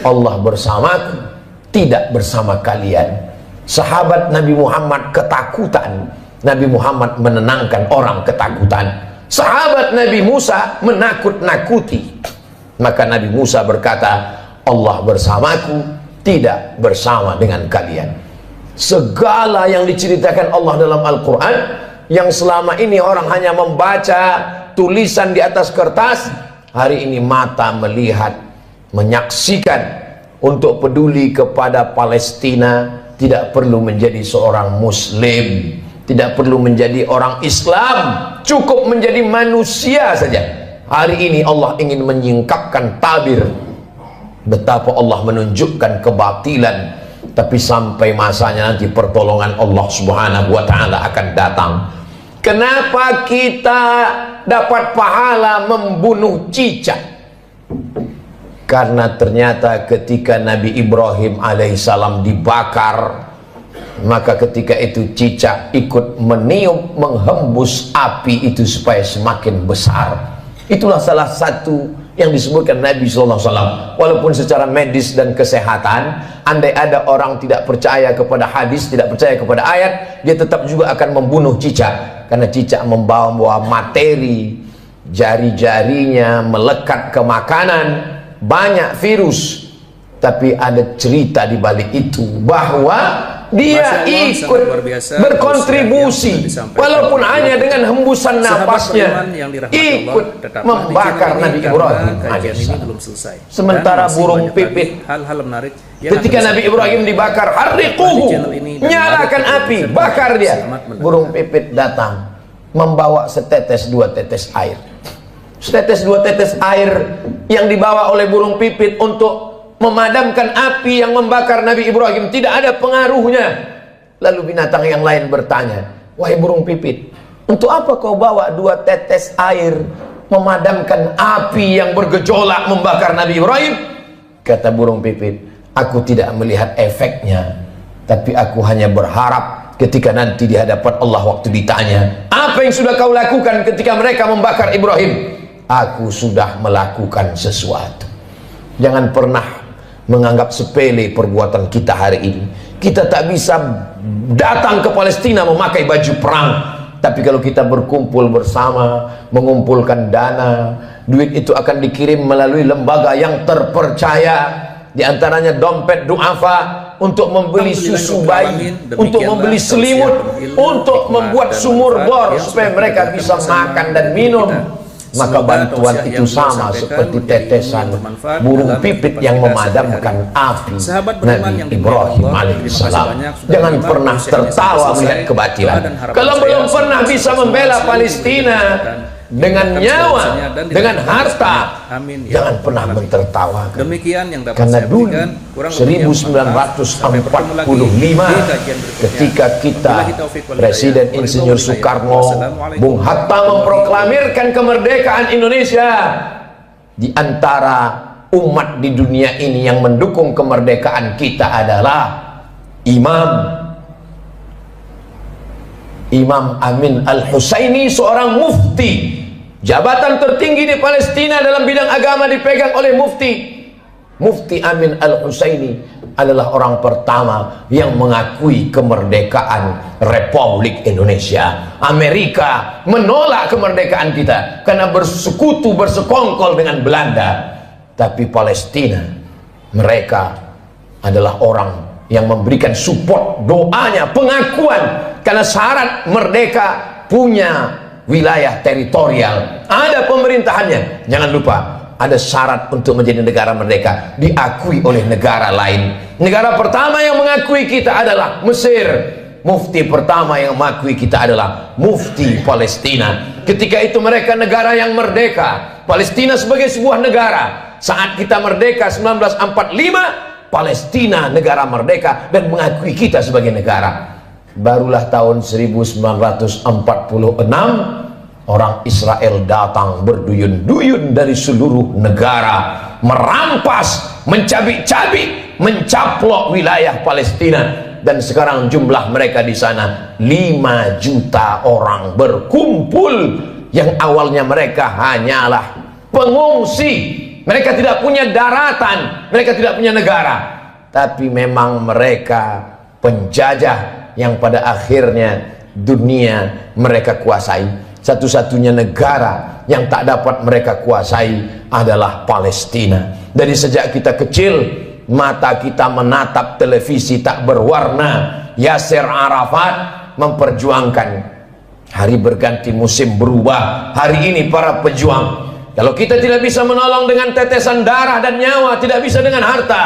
Allah bersamaku, tidak bersama kalian. Sahabat Nabi Muhammad ketakutan, Nabi Muhammad menenangkan orang ketakutan. Sahabat Nabi Musa menakut-nakuti. Maka Nabi Musa berkata, Allah bersamaku, tidak bersama dengan kalian. Segala yang diceritakan Allah dalam Al-Quran, yang selama ini orang hanya membaca tulisan di atas kertas, hari ini mata melihat, menyaksikan. Untuk peduli kepada Palestina, tidak perlu menjadi seorang Muslim, tidak perlu menjadi orang Islam, cukup menjadi manusia saja. Hari ini Allah ingin menyingkapkan tabir betapa Allah menunjukkan kebatilan, tapi sampai masanya nanti pertolongan Allah Subhanahu wa ta'ala akan datang. Kenapa kita dapat pahala membunuh cicak? Karena ternyata ketika Nabi Ibrahim alaihissalam dibakar, maka ketika itu cicak ikut meniup, menghembus api itu supaya semakin besar. Itulah salah satu yang disebutkan Nabi SAW. Walaupun secara medis dan kesehatan, andai ada orang tidak percaya kepada hadis, tidak percaya kepada ayat, dia tetap juga akan membunuh cicak. Karena cicak membawa materi, jari-jarinya melekat ke makanan, banyak virus. Tapi ada cerita di balik itu, bahwa dia ikut berkontribusi walaupun hanya dengan hembusan napasnya, ikut membakar Nabi Ibrahim alaihissalam. Sementara burung pipit, ketika Nabi Ibrahim dibakar, harriquhu, nyalakan api, bakar dia. Burung pipit datang membawa setetes dua tetes air. Setetes dua tetes air yang dibawa oleh burung pipit untuk memadamkan api yang membakar Nabi Ibrahim tidak ada pengaruhnya. Lalu binatang yang lain bertanya, wahai burung pipit, untuk apa kau bawa dua tetes air memadamkan api yang bergejolak membakar Nabi Ibrahim? Kata burung pipit, aku tidak melihat efeknya, tapi aku hanya berharap ketika nanti di hadapan Allah waktu ditanya, apa yang sudah kau lakukan ketika mereka membakar Ibrahim? Aku sudah melakukan sesuatu. Jangan pernah menganggap sepele perbuatan kita hari ini. Kita tak bisa datang ke Palestina memakai baju perang, tapi kalau kita berkumpul bersama, mengumpulkan dana, duit itu akan dikirim melalui lembaga yang terpercaya, di antaranya dompet duafa, untuk membeli susu bayi, untuk membeli selimut, untuk membuat sumur bor supaya mereka bisa makan dan minum. Maka bantuan itu sama seperti tetesan burung pipit yang memadamkan api Nabi Ibrahim alaihissalam. Jangan pernah tertawa melihat kebatilan. Kalau belum pernah bisa membela Palestina dengan nyawa, dengan harta, jangan pernah mentertawakan. Demikian yang dapat Karena saya dulu berikan. 1945 ketika kita Presiden Insinyur Soekarno, Bung Hatta memproklamirkan kemerdekaan Indonesia, di antara umat di dunia ini yang mendukung kemerdekaan kita adalah Imam Amin Al-Husaini, seorang mufti. Jabatan tertinggi di Palestina dalam bidang agama dipegang oleh Mufti Amin Al-Husaini adalah orang pertama yang mengakui kemerdekaan Republik Indonesia. Amerika menolak kemerdekaan kita karena bersekutu, bersekongkol dengan Belanda. Tapi Palestina, mereka adalah orang yang memberikan support, doanya, pengakuan. Karena syarat merdeka punya wilayah teritorial, ada pemerintahannya. Jangan lupa, ada syarat untuk menjadi negara merdeka, diakui oleh negara lain. Negara pertama yang mengakui kita adalah Mesir. Mufti pertama yang mengakui kita adalah Mufti Palestina. Ketika itu mereka negara yang merdeka, Palestina sebagai sebuah negara. Saat kita merdeka 1945, Palestina negara merdeka dan mengakui kita sebagai negara. Barulah tahun 1946 orang Israel datang berduyun-duyun dari seluruh negara, merampas, mencabik-cabik, mencaplok wilayah Palestina, dan sekarang jumlah mereka di sana 5 juta orang berkumpul. Yang awalnya mereka hanyalah pengungsi, mereka tidak punya daratan, mereka tidak punya negara, tapi memang mereka penjajah yang pada akhirnya dunia mereka kuasai. Satu-satunya negara yang tak dapat mereka kuasai adalah Palestina. Dari sejak kita kecil, mata kita menatap televisi tak berwarna. Yasser Arafat memperjuangkan. Hari berganti, musim berubah. Hari ini para pejuang, kalau kita tidak bisa menolong dengan tetesan darah dan nyawa, tidak bisa dengan harta,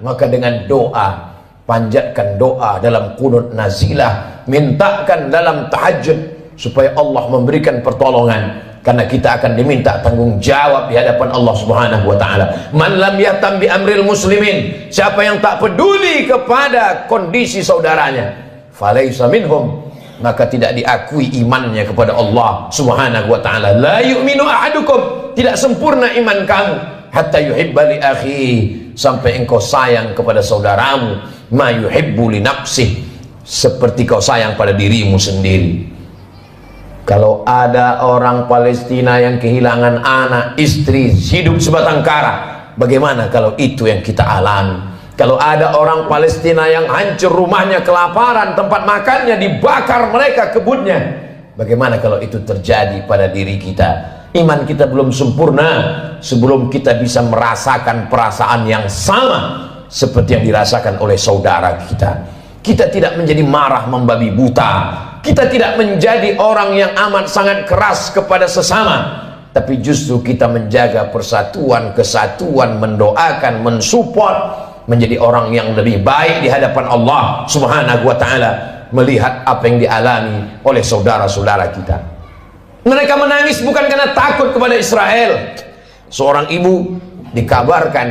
maka dengan doa, panjatkan doa dalam qunut nazilah, mintakan dalam tahajud supaya Allah memberikan pertolongan, karena kita akan diminta tanggung jawab di hadapan Allah Subhanahu wa taala. Man lam yahtam bi amril muslimin, siapa yang tak peduli kepada kondisi saudaranya, falaisa minhum, maka tidak diakui imannya kepada Allah Subhanahu wa taala. La yu'minu ahadukum, tidak sempurna iman kamu, hatta yuhibba li akhi, sampai engkau sayang kepada saudaramu, ma yuhibbu li nafsih, seperti kau sayang pada dirimu sendiri. Kalau ada orang Palestina yang kehilangan anak, istri, hidup sebatang kara, bagaimana kalau itu yang kita alami? Kalau ada orang Palestina yang hancur rumahnya, kelaparan, tempat makannya dibakar mereka, kebunnya, bagaimana kalau itu terjadi pada diri kita? Iman kita belum sempurna sebelum kita bisa merasakan perasaan yang sama seperti yang dirasakan oleh saudara kita. Kita tidak menjadi marah membabi buta, kita tidak menjadi orang yang amat sangat keras kepada sesama, tapi justru kita menjaga persatuan, kesatuan, mendoakan, mensupport, menjadi orang yang lebih baik di hadapan Allah Subhanahu wa ta'ala, melihat apa yang dialami oleh saudara-saudara kita. Mereka menangis bukan karena takut kepada Israel. Seorang ibu dikabarkan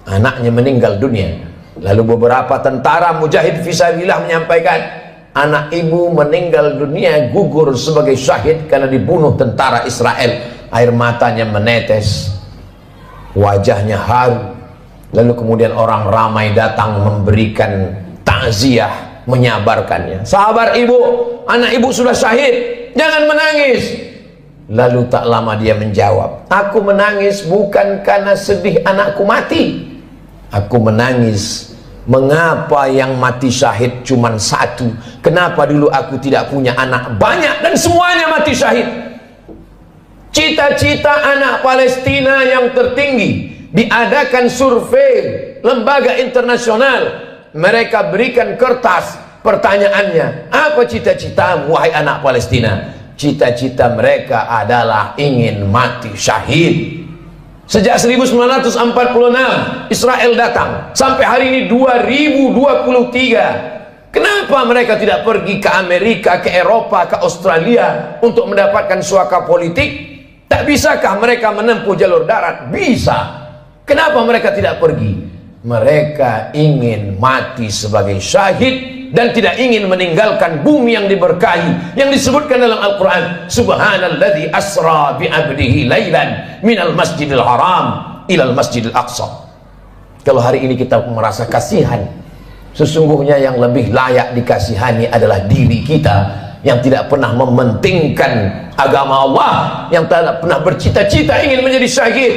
anaknya meninggal dunia, lalu beberapa tentara mujahid fisabilillah menyampaikan anak ibu meninggal dunia, gugur sebagai syahid karena dibunuh tentara Israel. Air matanya menetes, wajahnya haru. Lalu kemudian orang ramai datang memberikan takziah, menyabarkannya. Sabar ibu, anak ibu sudah syahid, jangan menangis. Lalu tak lama dia menjawab, aku menangis bukan karena sedih anakku mati, aku menangis mengapa yang mati syahid cuma satu, kenapa dulu aku tidak punya anak banyak dan semuanya mati syahid. Cita-cita anak Palestina yang tertinggi, diadakan survei lembaga internasional, mereka berikan kertas, pertanyaannya, apa cita-citamu wahai anak Palestina? Cita-cita mereka adalah ingin mati syahid. Sejak 1946 Israel datang sampai hari ini 2023. Kenapa mereka tidak pergi ke Amerika, ke Eropa, ke Australia untuk mendapatkan suaka politik? Tak bisakah mereka menempuh jalur darat? Bisa. Kenapa mereka tidak pergi? Mereka ingin mati sebagai syahid dan tidak ingin meninggalkan bumi yang diberkahi, yang disebutkan dalam Al-Quran, subhanalladzi asra bi'abdihi laylan minal masjidil haram ilal masjidil aqsa. Kalau hari ini kita merasa kasihan, sesungguhnya yang lebih layak dikasihani adalah diri kita yang tidak pernah mementingkan agama Allah, yang tidak pernah bercita-cita ingin menjadi syahid.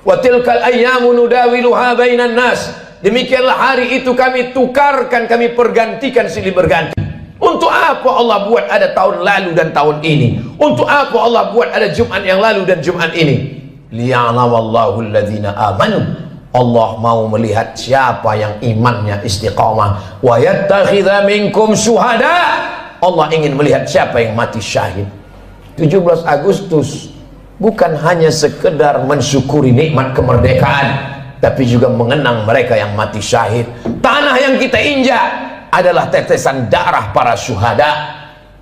Wa tilkal ayyamu nudawiluha bainan nas. Demikianlah hari itu kami tukarkan, kami pergantikan silih berganti. Untuk apa Allah buat ada tahun lalu dan tahun ini? Untuk apa Allah buat ada Jumat yang lalu dan Jumat ini? Liya'lamallahu alladhina amanu. Allah mau melihat siapa yang imannya istiqamah. Wa yattakhidha minkum syuhada. Allah ingin melihat siapa yang mati syahid. 17 Agustus bukan hanya sekedar mensyukuri nikmat kemerdekaan, tapi juga mengenang mereka yang mati syahid. Tanah yang kita injak adalah tetesan darah para syuhada.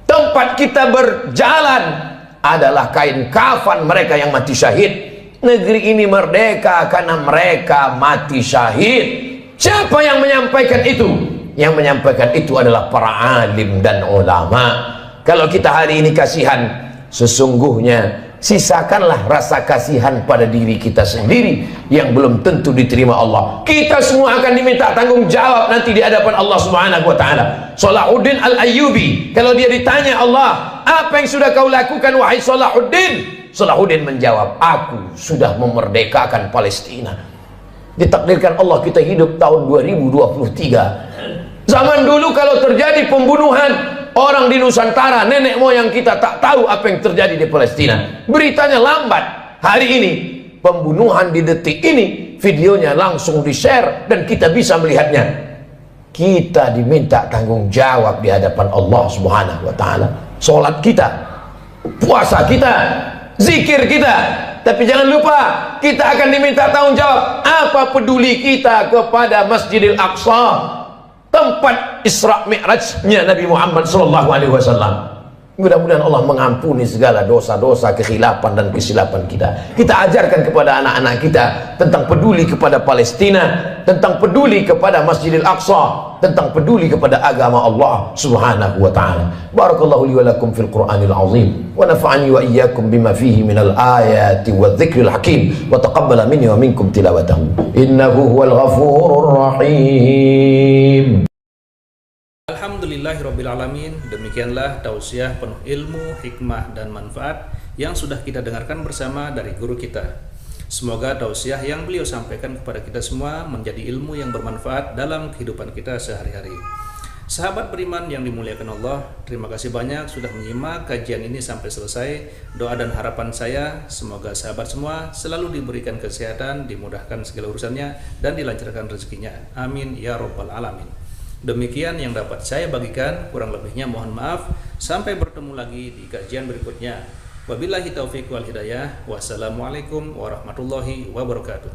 Tempat kita berjalan adalah kain kafan mereka yang mati syahid. Negeri ini merdeka karena mereka mati syahid. Siapa yang menyampaikan itu? Yang menyampaikan itu adalah para alim dan ulama. Kalau kita hari ini kasihan, sesungguhnya sisakanlah rasa kasihan pada diri kita sendiri yang belum tentu diterima Allah. Kita semua akan diminta tanggung jawab nanti di hadapan Allah Subhanahu wa ta'ala. Salahuddin Al-Ayyubi, kalau dia ditanya Allah, apa yang sudah kau lakukan wahai Salahuddin? Salahuddin menjawab, aku sudah memerdekakan Palestina. Ditakdirkan Allah kita hidup tahun 2023. Zaman dulu kalau terjadi pembunuhan orang di Nusantara, nenek moyang kita tak tahu apa yang terjadi di Palestina. Beritanya lambat. Hari ini pembunuhan di detik ini, videonya langsung di-share dan kita bisa melihatnya. Kita diminta tanggung jawab di hadapan Allah Subhanahu wa ta'ala. Salat kita, puasa kita, zikir kita. Tapi jangan lupa, kita akan diminta tanggung jawab. Apa peduli kita kepada Masjidil Aqsa, tempat Isra Mi'rajnya Nabi Muhammad SAW. Mudah-mudahan Allah mengampuni segala dosa-dosa, kekhilafan dan kesilapan kita. Kita ajarkan kepada anak-anak kita tentang peduli kepada Palestina, tentang peduli kepada Masjidil Aqsa, tentang peduli kepada agama Allah Subhanahu wa ta'ala. Barakallahu li wa lakum fil Qur'anil azim wa nafa'ani wa iyyakum bima fihi minal ayati wa dzikril hakim wa taqabbala minni wa minkum tilawatahu innahu huwal ghafurur rahim. Alhamdulillah. Alhamdulillahirrabbilalamin. Demikianlah tausiah penuh ilmu, hikmah, dan manfaat yang sudah kita dengarkan bersama dari guru kita. Semoga tausiah yang beliau sampaikan kepada kita semua menjadi ilmu yang bermanfaat dalam kehidupan kita sehari-hari. Sahabat beriman yang dimuliakan Allah, terima kasih banyak sudah menyimak kajian ini sampai selesai. Doa dan harapan saya, semoga sahabat semua selalu diberikan kesehatan, dimudahkan segala urusannya, dan dilancarkan rezekinya. Amin ya Rabbal Alamin. Demikian yang dapat saya bagikan, kurang lebihnya mohon maaf. Sampai bertemu lagi di kajian berikutnya. Wabillahi taufiq wal hidayah. Wassalamualaikum warahmatullahi wabarakatuh.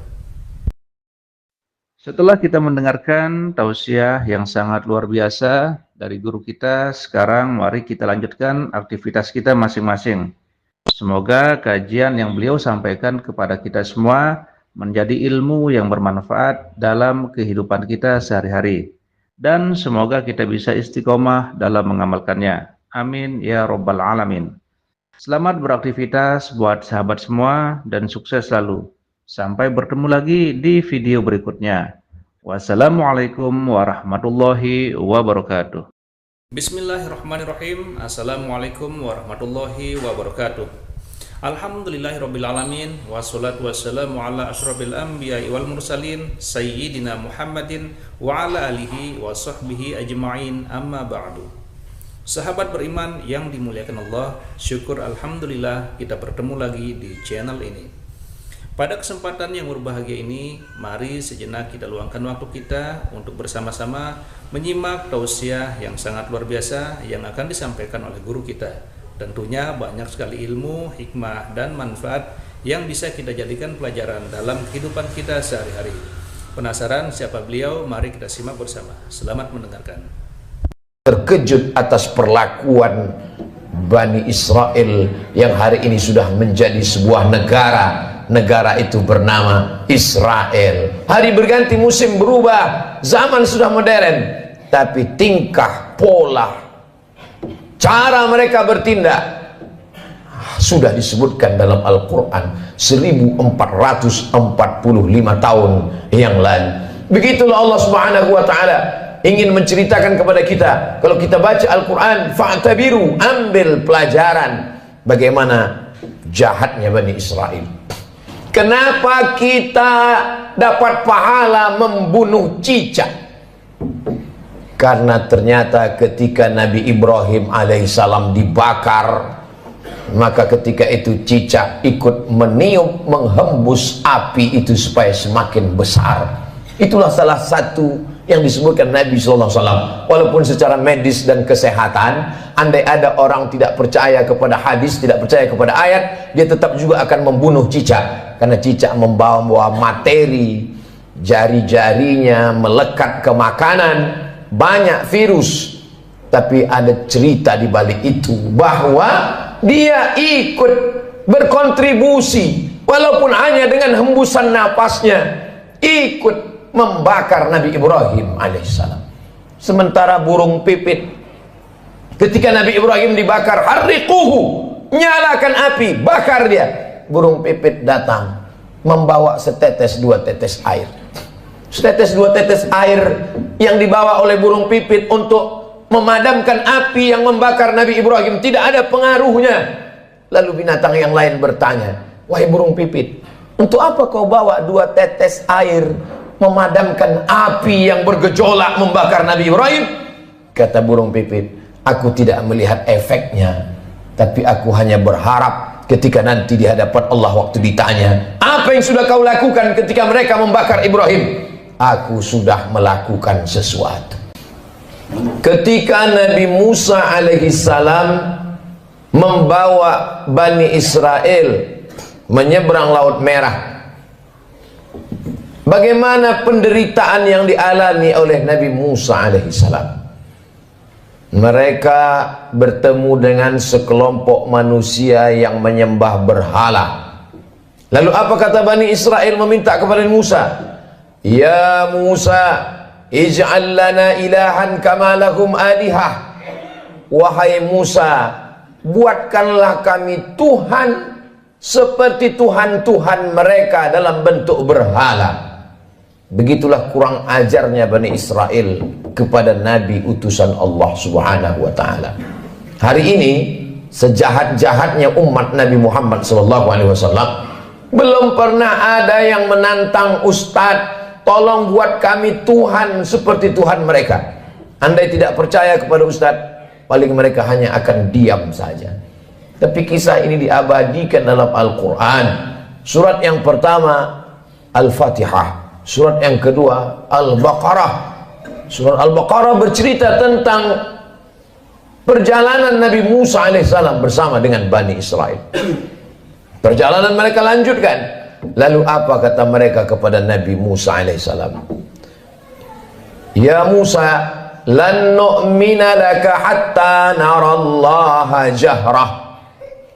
Setelah kita mendengarkan tausiah yang sangat luar biasa dari guru kita, sekarang mari kita lanjutkan aktivitas kita masing-masing. Semoga kajian yang beliau sampaikan kepada kita semua menjadi ilmu yang bermanfaat dalam kehidupan kita sehari-hari. Dan semoga kita bisa istiqomah dalam mengamalkannya. Amin ya Rabbal Alamin. Selamat beraktivitas buat sahabat semua dan sukses selalu. Sampai bertemu lagi di video berikutnya. Wassalamualaikum warahmatullahi wabarakatuh. Bismillahirrahmanirrahim. Assalamualaikum warahmatullahi wabarakatuh. Alhamdulillahirrabbilalamin. Wassalatu wassalamu ala ashrafil anbiya'i wal mursalin Sayyidina Muhammadin wa ala alihi wa sahbihi ajma'in, amma ba'du. Sahabat beriman yang dimuliakan Allah, syukur alhamdulillah kita bertemu lagi di channel ini. Pada kesempatan yang berbahagia ini, mari sejenak kita luangkan waktu kita untuk bersama-sama menyimak tausiah yang sangat luar biasa yang akan disampaikan oleh guru kita. Tentunya banyak sekali ilmu, hikmah, dan manfaat yang bisa kita jadikan pelajaran dalam kehidupan kita sehari-hari. Penasaran siapa beliau? Mari kita simak bersama. Selamat mendengarkan. Terkejut atas perlakuan Bani Israel yang hari ini sudah menjadi sebuah negara. Negara itu bernama Israel. Hari berganti, musim berubah, zaman sudah modern, tapi tingkah, pola, cara mereka bertindak sudah disebutkan dalam Al-Quran 1445 tahun yang lalu. Begitulah Allah Subhanahu wa ta'ala ingin menceritakan kepada kita. Kalau kita baca Al-Quran, fa'tabiru, ambil pelajaran bagaimana jahatnya Bani Israel. Kenapa kita dapat pahala membunuh cicak? Karena ternyata ketika Nabi Ibrahim alaihissalam dibakar, maka ketika itu cicak ikut meniup, menghembus api itu supaya semakin besar. Itulah salah satu yang disebutkan Nabi SAW. Walaupun secara medis dan kesehatan, andai ada orang tidak percaya kepada hadis, tidak percaya kepada ayat, dia tetap juga akan membunuh cicak. Karena cicak membawa materi, jari-jarinya melekat ke makanan, banyak virus. Tapi ada cerita di balik itu, bahwa dia ikut berkontribusi, walaupun hanya dengan hembusan napasnya, ikut membakar Nabi Ibrahim alaihissalam. Sementara burung pipit, ketika Nabi Ibrahim dibakar, harriquhu, nyalakan api, bakar dia. Burung pipit datang membawa setetes dua tetes air. Setetes dua tetes air yang dibawa oleh burung pipit untuk memadamkan api yang membakar Nabi Ibrahim tidak ada pengaruhnya. Lalu binatang yang lain bertanya, wahai burung pipit, untuk apa kau bawa dua tetes air memadamkan api yang bergejolak membakar Nabi Ibrahim? Kata burung pipit, aku tidak melihat efeknya, tapi aku hanya berharap ketika nanti di hadapan Allah waktu ditanya, apa yang sudah kau lakukan ketika mereka membakar Ibrahim? Aku sudah melakukan sesuatu. Ketika Nabi Musa alaihissalam membawa Bani Israel menyeberang Laut Merah, bagaimana penderitaan yang dialami oleh Nabi Musa alaihissalam? Mereka bertemu dengan sekelompok manusia yang menyembah berhala. Lalu apa kata Bani Israel meminta kepada Musa? Ya Musa, ij'al lana ilahan kama lahum alihah. Wahai Musa, buatkanlah kami Tuhan seperti Tuhan-Tuhan mereka dalam bentuk berhala. Begitulah kurang ajarnya Bani Israel kepada Nabi utusan Allah Subhanahu wa ta'ala. Hari ini sejahat-jahatnya umat Nabi Muhammad SAW, belum pernah ada yang menantang Ustadz, tolong buat kami Tuhan seperti Tuhan mereka. Andai tidak percaya kepada Ustadz, paling mereka hanya akan diam saja. Tapi kisah ini diabadikan dalam Al-Quran. Surat yang pertama Al-Fatihah, surat yang kedua Al-Baqarah. Surat Al-Baqarah bercerita tentang perjalanan Nabi Musa alaihissalam bersama dengan Bani Israel. Perjalanan mereka lanjutkan. Lalu apa kata mereka kepada Nabi Musa alaihissalam? Ya Musa, lan nu'mina laka hatta narallaha jahrah.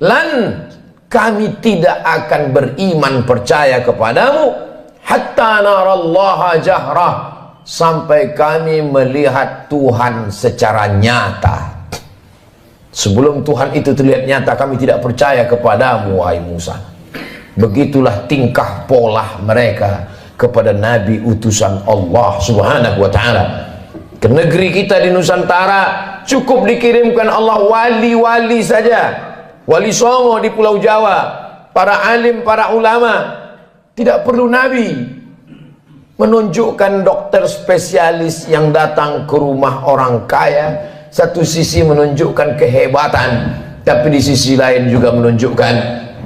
Lan, kami tidak akan beriman percaya kepadamu hatta narallaha jahrah, sampai kami melihat Tuhan secara nyata. Sebelum Tuhan itu terlihat nyata, kami tidak percaya kepadamu, wahai Musa. Begitulah tingkah pola mereka kepada Nabi utusan Allah Subhanahu wa ta'ala. Ke negeri kita di Nusantara cukup dikirimkan Allah wali-wali saja. Wali Songo di Pulau Jawa, para alim, para ulama. Tidak perlu Nabi. Menunjukkan dokter spesialis yang datang ke rumah orang kaya, satu sisi menunjukkan kehebatan, tapi di sisi lain juga menunjukkan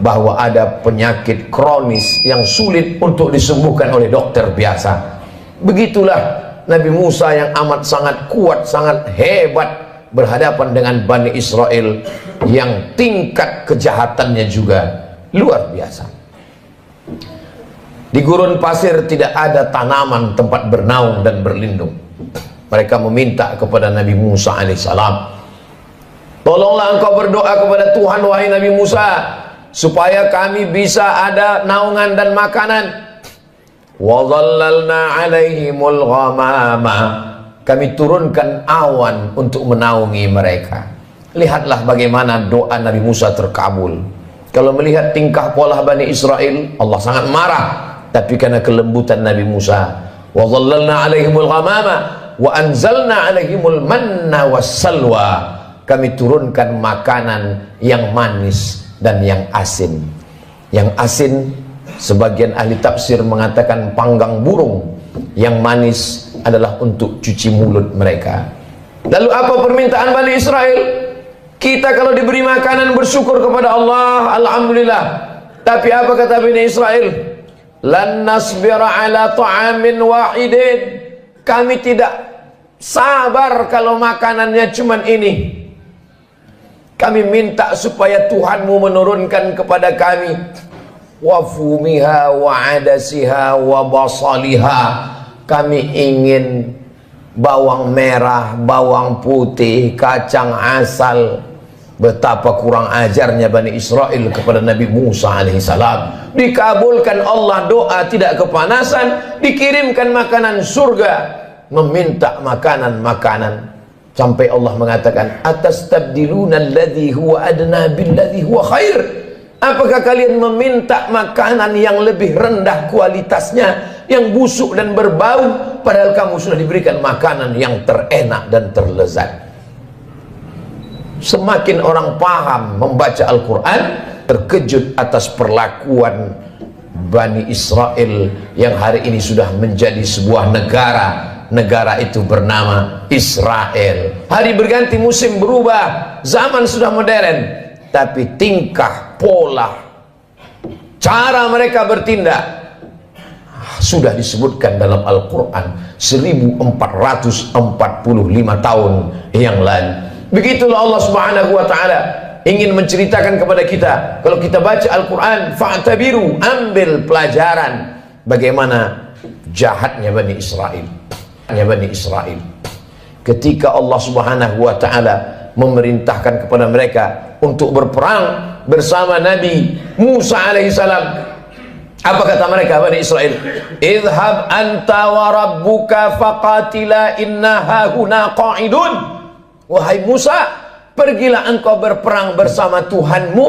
bahwa ada penyakit kronis yang sulit untuk disembuhkan oleh dokter biasa. Begitulah Nabi Musa yang amat sangat kuat, sangat hebat berhadapan dengan Bani Israel yang tingkat kejahatannya juga luar biasa. Di gurun pasir tidak ada tanaman tempat bernaung dan berlindung. Mereka meminta kepada Nabi Musa alaihissalam, tolonglah engkau berdoa kepada Tuhan, wahai Nabi Musa, supaya kami bisa ada naungan dan makanan. Wa dhallalna alaihimul ghamama, kami turunkan awan untuk menaungi mereka. Lihatlah bagaimana doa Nabi Musa terkabul. Kalau melihat tingkah pola Bani Israel, Allah sangat marah. Tapi karena kelembutan Nabi Musa, wa dhallalna alaihimul ghamama wa anzalna alaihimul manna wassalwa, kami turunkan makanan yang manis dan yang asin. Yang asin, sebagian ahli tafsir mengatakan panggang burung. Yang manis adalah untuk cuci mulut mereka. Lalu apa permintaan Bani Israel? Kita kalau diberi makanan bersyukur kepada Allah, alhamdulillah. Tapi apa kata Bani Israel? Lan nasbira ala ta'amin wahidin, kami tidak sabar kalau makanannya cuman ini. Kami minta supaya Tuhanmu menurunkan kepada kami wafumiha wa adasiha wa basaliha. Kami ingin bawang merah, bawang putih, kacang asal. Betapa kurang ajarnya Bani Israel kepada Nabi Musa alaihissalam. Dikabulkan Allah doa, tidak kepanasan, dikirimkan makanan surga, meminta makanan-makanan, sampai Allah mengatakan, atastabdiluna alladhi huwa adna billadhi huwa khair. Apakah kalian meminta makanan yang lebih rendah kualitasnya, yang busuk dan berbau, padahal kamu sudah diberikan makanan yang terenak dan terlezat? Semakin orang paham membaca Al-Quran, terkejut atas perlakuan Bani Israel yang hari ini sudah menjadi sebuah negara. Negara itu bernama Israel. Hari berganti, musim berubah, zaman sudah modern, tapi tingkah, pola, cara mereka bertindak sudah disebutkan dalam Al-Quran 1445 tahun yang lalu. Begitulah Allah Subhanahu wa ta'ala ingin menceritakan kepada kita. Kalau kita baca Al-Quran, fa'tabiru, ambil pelajaran bagaimana jahatnya Bani Israel. Bani Israel ketika Allah Subhanahu wa ta'ala memerintahkan kepada mereka untuk berperang bersama Nabi Musa alaihissalam. Apa kata mereka Bani Israel? Idhab anta wa rabbuka faqatila inna hahuna qa'idun. Wahai Musa, pergilah engkau berperang bersama Tuhanmu.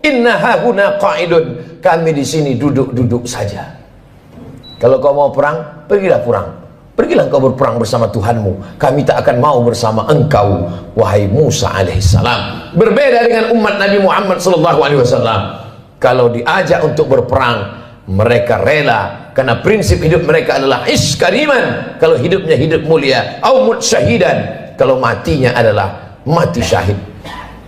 Inna hahuna qa'idun, kami di sini duduk-duduk saja. Kalau kau mau perang, pergilah perang. Pergilah engkau berperang bersama Tuhanmu. Kami tak akan mau bersama engkau, wahai Musa alaihissalam. Berbeda dengan umat Nabi Muhammad sallallahu alaihi wasallam. Kalau diajak untuk berperang, mereka rela, karena prinsip hidup mereka adalah iskariman. Kalau hidupnya hidup mulia, au mut syahidan, kalau matinya adalah mati syahid.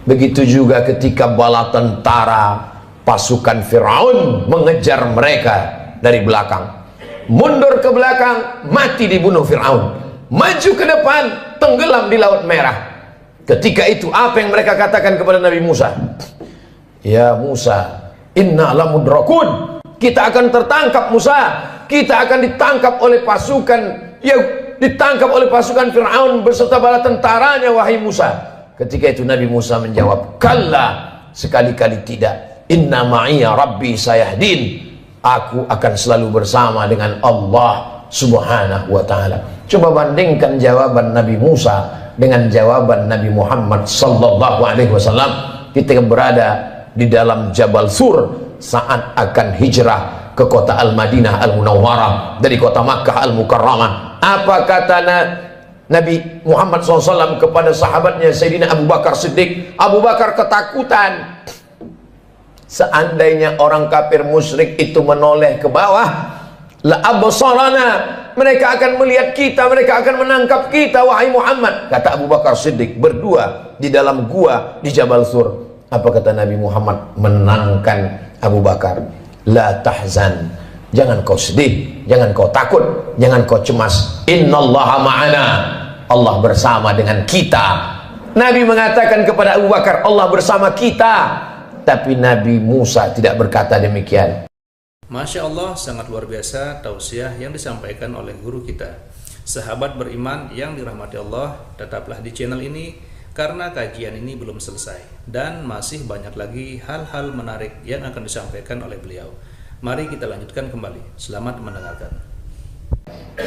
Begitu juga ketika bala tentara pasukan Firaun mengejar mereka dari belakang. Mundur ke belakang, mati dibunuh Firaun. Maju ke depan, tenggelam di Laut Merah. Ketika itu apa yang mereka katakan kepada Nabi Musa? Ya Musa, inna lamudrakun. Kita akan tertangkap Musa. Kita akan ditangkap oleh pasukan, ya, ditangkap oleh pasukan Firaun beserta bala tentaranya, wahai Musa. Ketika itu Nabi Musa menjawab, kalla, sekali-kali tidak. Inna ma'iya rabbi sayahdin. Aku akan selalu bersama dengan Allah subhanahu wa ta'ala. Coba bandingkan jawaban Nabi Musa dengan jawaban Nabi Muhammad sallallahu alaihi wasallam ketika berada di dalam Jabal Sur saat akan hijrah ke kota Al-Madinah Al-Munawwarah dari kota Makkah Al-Mukarramah. Apa kata Nabi Muhammad SAW kepada sahabatnya Sayyidina Abu Bakar Siddiq? Abu Bakar ketakutan. Seandainya orang kafir musyrik itu menoleh ke bawah, la absarana, mereka akan melihat kita, mereka akan menangkap kita, wahai Muhammad. Kata Abu Bakar Siddiq berdua di dalam gua di Jabal Sur. Apa kata Nabi Muhammad menenangkan Abu Bakar? La tahzan, jangan kau sedih, jangan kau takut, jangan kau cemas. Innallaha ma'ana, Allah bersama dengan kita. Nabi mengatakan kepada Abu Bakar, Allah bersama kita. Tapi Nabi Musa tidak berkata demikian. Masya Allah, sangat luar biasa tausiah yang disampaikan oleh guru kita. Sahabat beriman yang dirahmati Allah, tetaplah di channel ini karena kajian ini belum selesai dan masih banyak lagi hal-hal menarik yang akan disampaikan oleh beliau. Mari kita lanjutkan kembali. Selamat mendengarkan.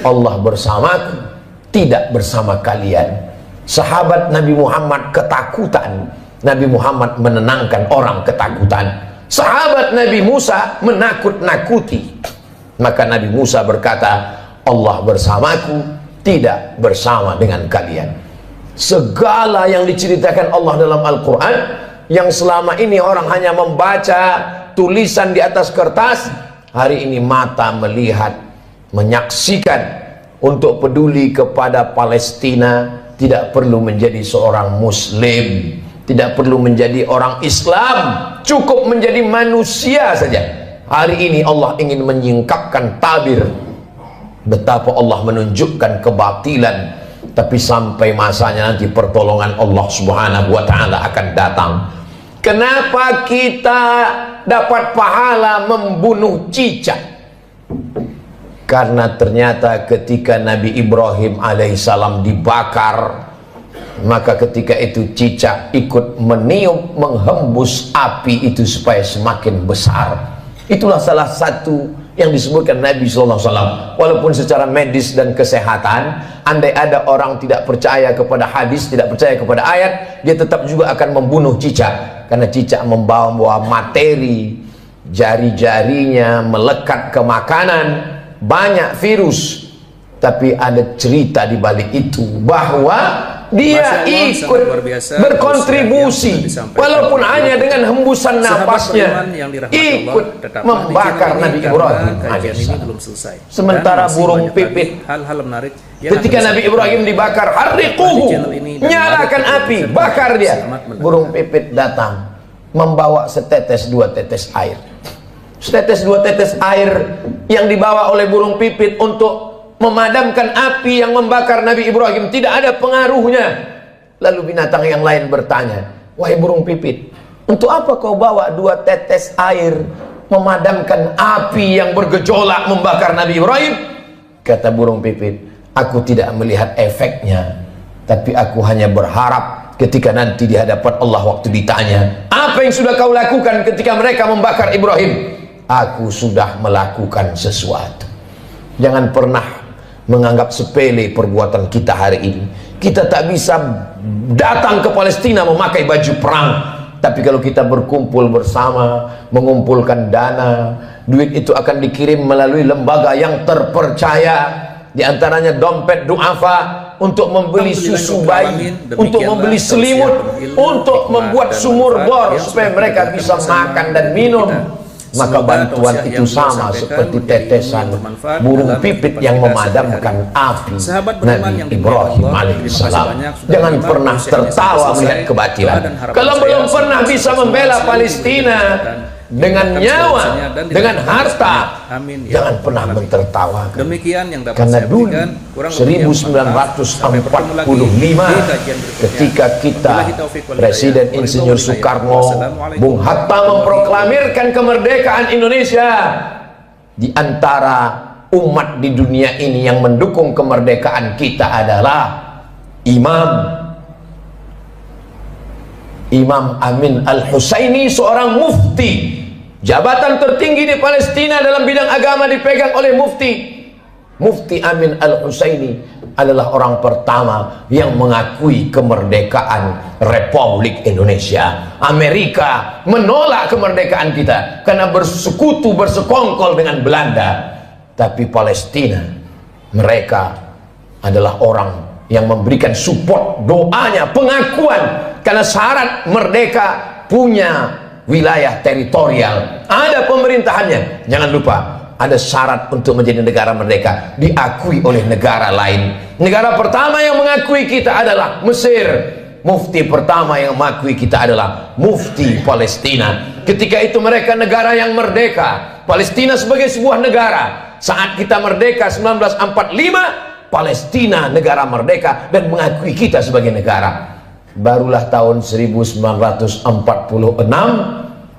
Allah bersamaku, tidak bersama kalian. Sahabat Nabi Muhammad ketakutan. Nabi Muhammad menenangkan orang ketakutan. Sahabat Nabi Musa menakut-nakuti. Maka Nabi Musa berkata, Allah bersamaku, tidak bersama dengan kalian. Segala yang diceritakan Allah dalam Al-Quran, yang selama ini orang hanya membaca tulisan di atas kertas, hari ini mata melihat, menyaksikan. Untuk peduli kepada Palestina, tidak perlu menjadi seorang Muslim, tidak perlu menjadi orang Islam, cukup menjadi manusia saja. Hari ini Allah ingin menyingkapkan tabir betapa Allah menunjukkan kebatilan, tapi sampai masanya nanti pertolongan Allah subhanahu wa ta'ala akan datang. Kenapa kita dapat pahala membunuh cicak? Karena ternyata ketika Nabi Ibrahim alaihissalam dibakar, maka ketika itu cicak ikut meniup, menghembus api itu supaya semakin besar. Itulah salah satu yang disebutkan Nabi SAW. Walaupun secara medis dan kesehatan, andai ada orang tidak percaya kepada hadis, tidak percaya kepada ayat, dia tetap juga akan membunuh cicak. Karena cicak membawa materi, jari-jarinya melekat ke makanan, banyak virus. Tapi ada cerita di balik itu bahwa dia ikut berkontribusi walaupun hanya dengan hembusan napasnya, ikut membakar Nabi Ibrahim. Sementara burung pipit, ketika Nabi Ibrahim dibakar, harriquhu, nyalakan api, bakar dia. Burung pipit datang membawa setetes dua tetes air. Setetes dua tetes air yang dibawa oleh burung pipit untuk memadamkan api yang membakar Nabi Ibrahim tidak ada pengaruhnya. Lalu binatang yang lain bertanya, wahai burung pipit, untuk apa kau bawa dua tetes air memadamkan api yang bergejolak membakar Nabi Ibrahim? Kata burung pipit, aku tidak melihat efeknya, tapi aku hanya berharap ketika nanti di hadapan Allah waktu ditanya, apa yang sudah kau lakukan ketika mereka membakar Ibrahim? Aku sudah melakukan sesuatu. Jangan pernah menganggap sepele perbuatan kita hari ini. Kita tak bisa datang ke Palestina memakai baju perang. Tapi kalau kita berkumpul bersama, mengumpulkan dana, duit itu akan dikirim melalui lembaga yang terpercaya, di antaranya dompet duafa, untuk membeli susu bayi, untuk membeli selimut, untuk membuat sumur bor supaya mereka bisa makan dan minum. Maka bantuan itu sama seperti tetesan burung pipit yang memadamkan api Nabi Ibrahim alaihissalam. Jangan pernah tertawa melihat kebatilan. Kalau belum pernah bisa membela Palestina dengan nyawa, dengan harta, jangan pernah mentertawakan. Demikian yang dapat Karena saya dulu berikan. 1945 ketika kita Presiden Insinyur Soekarno, Bung Hatta memproklamirkan kemerdekaan Indonesia, di antara umat di dunia ini yang mendukung kemerdekaan kita adalah Imam Amin Al-Husaini, seorang mufti. Jabatan tertinggi di Palestina dalam bidang agama dipegang oleh Mufti Amin Al-Husaini adalah orang pertama yang mengakui kemerdekaan Republik Indonesia. Amerika menolak kemerdekaan kita karena bersekutu, bersekongkol dengan Belanda. Tapi Palestina, mereka adalah orang yang memberikan support, doanya, pengakuan. Karena syarat merdeka punya wilayah teritorial, ada pemerintahannya. Jangan lupa, ada syarat untuk menjadi negara merdeka, diakui oleh negara lain. Negara pertama yang mengakui kita adalah Mesir. Mufti pertama yang mengakui kita adalah Mufti Palestina. Ketika itu mereka negara yang merdeka, Palestina sebagai sebuah negara. Saat kita merdeka 1945, Palestina negara merdeka dan mengakui kita sebagai negara. Barulah tahun 1946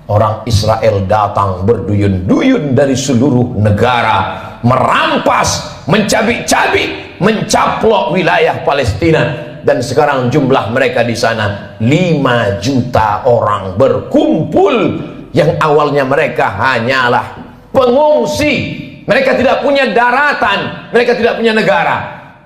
orang Israel datang berduyun-duyun dari seluruh negara, merampas, mencabik-cabik, mencaplok wilayah Palestina. Dan sekarang jumlah mereka di sana 5 juta orang berkumpul. Yang awalnya mereka hanyalah pengungsi, mereka tidak punya daratan, mereka tidak punya negara,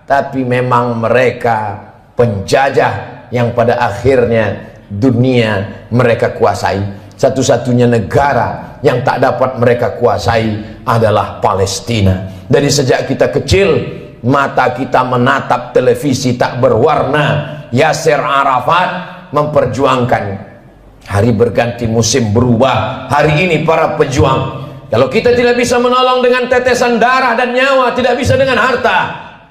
tapi memang mereka penjajah yang pada akhirnya dunia mereka kuasai. Satu-satunya negara yang tak dapat mereka kuasai adalah Palestina. Dari sejak kita kecil, mata kita menatap televisi tak berwarna. Yasser Arafat memperjuangkan. Hari berganti, musim berubah. Hari ini para pejuang, kalau kita tidak bisa menolong dengan tetesan darah dan nyawa, tidak bisa dengan harta,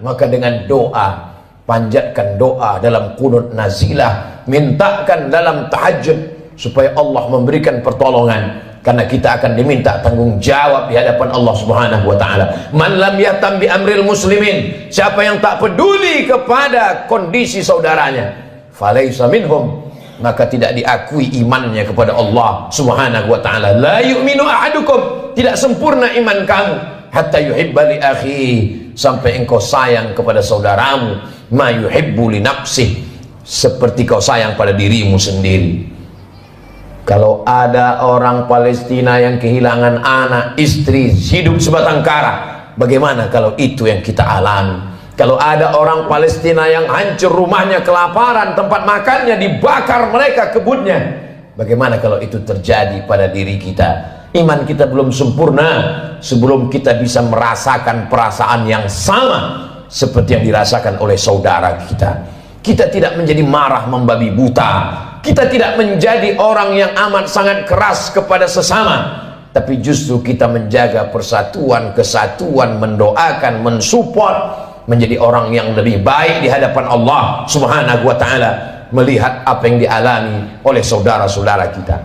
maka dengan doa, panjatkan doa dalam qunut nazilah, mintakan dalam tahajud supaya Allah memberikan pertolongan, karena kita akan diminta tanggung jawab di hadapan Allah Subhanahu wa taala. Man lam yahtam bi amril muslimin, siapa yang tak peduli kepada kondisi saudaranya, falaisa minhum, maka tidak diakui imannya kepada Allah Subhanahu wa taala. La yu'minu ahadukum, tidak sempurna iman kamu, hatta yuhibba li akhi, sampai engkau sayang kepada saudaramu ma yuhibbu li nafsih, seperti kau sayang pada dirimu sendiri. Kalau ada orang Palestina yang kehilangan anak, istri, hidup sebatang kara, bagaimana kalau itu yang kita alami? Kalau ada orang Palestina yang hancur rumahnya kelaparan, tempat makannya dibakar mereka kebunnya, bagaimana kalau itu terjadi pada diri kita? Iman kita belum sempurna sebelum kita bisa merasakan perasaan yang sama seperti yang dirasakan oleh saudara kita. Kita tidak menjadi marah membabi buta, kita tidak menjadi orang yang amat sangat keras kepada sesama, tapi justru kita menjaga persatuan, kesatuan, mendoakan, mensupport, menjadi orang yang lebih baik di hadapan Allah Subhanahu wa taala, melihat apa yang dialami oleh saudara-saudara kita.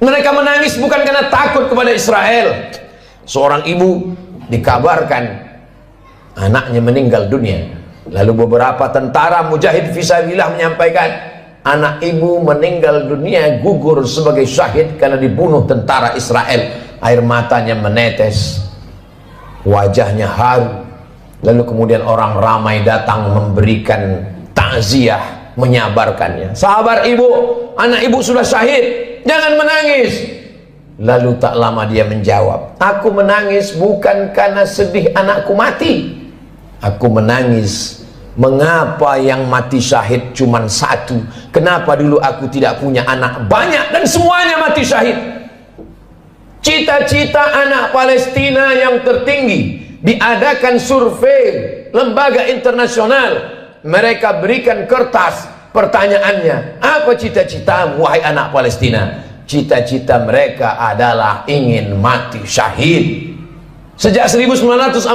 Mereka menangis bukan karena takut kepada Israel. Seorang ibu dikabarkan anaknya meninggal dunia, lalu beberapa tentara mujahid fisabilillah menyampaikan anak ibu meninggal dunia, gugur sebagai syahid karena dibunuh tentara Israel. Air matanya menetes, wajahnya haru. Lalu kemudian orang ramai datang memberikan takziah, menyabarkannya. Sabar ibu, anak ibu sudah syahid, jangan menangis. Lalu tak lama dia menjawab, aku menangis bukan karena sedih anakku mati, aku menangis Mengapa yang mati syahid cuma satu? Kenapa dulu aku tidak punya anak banyak dan semuanya mati syahid? Cita-cita anak Palestina yang tertinggi, diadakan survei lembaga internasional, mereka berikan kertas, pertanyaannya, apa cita-citamu wahai anak Palestina? Cita-cita mereka adalah ingin mati syahid. Sejak 1946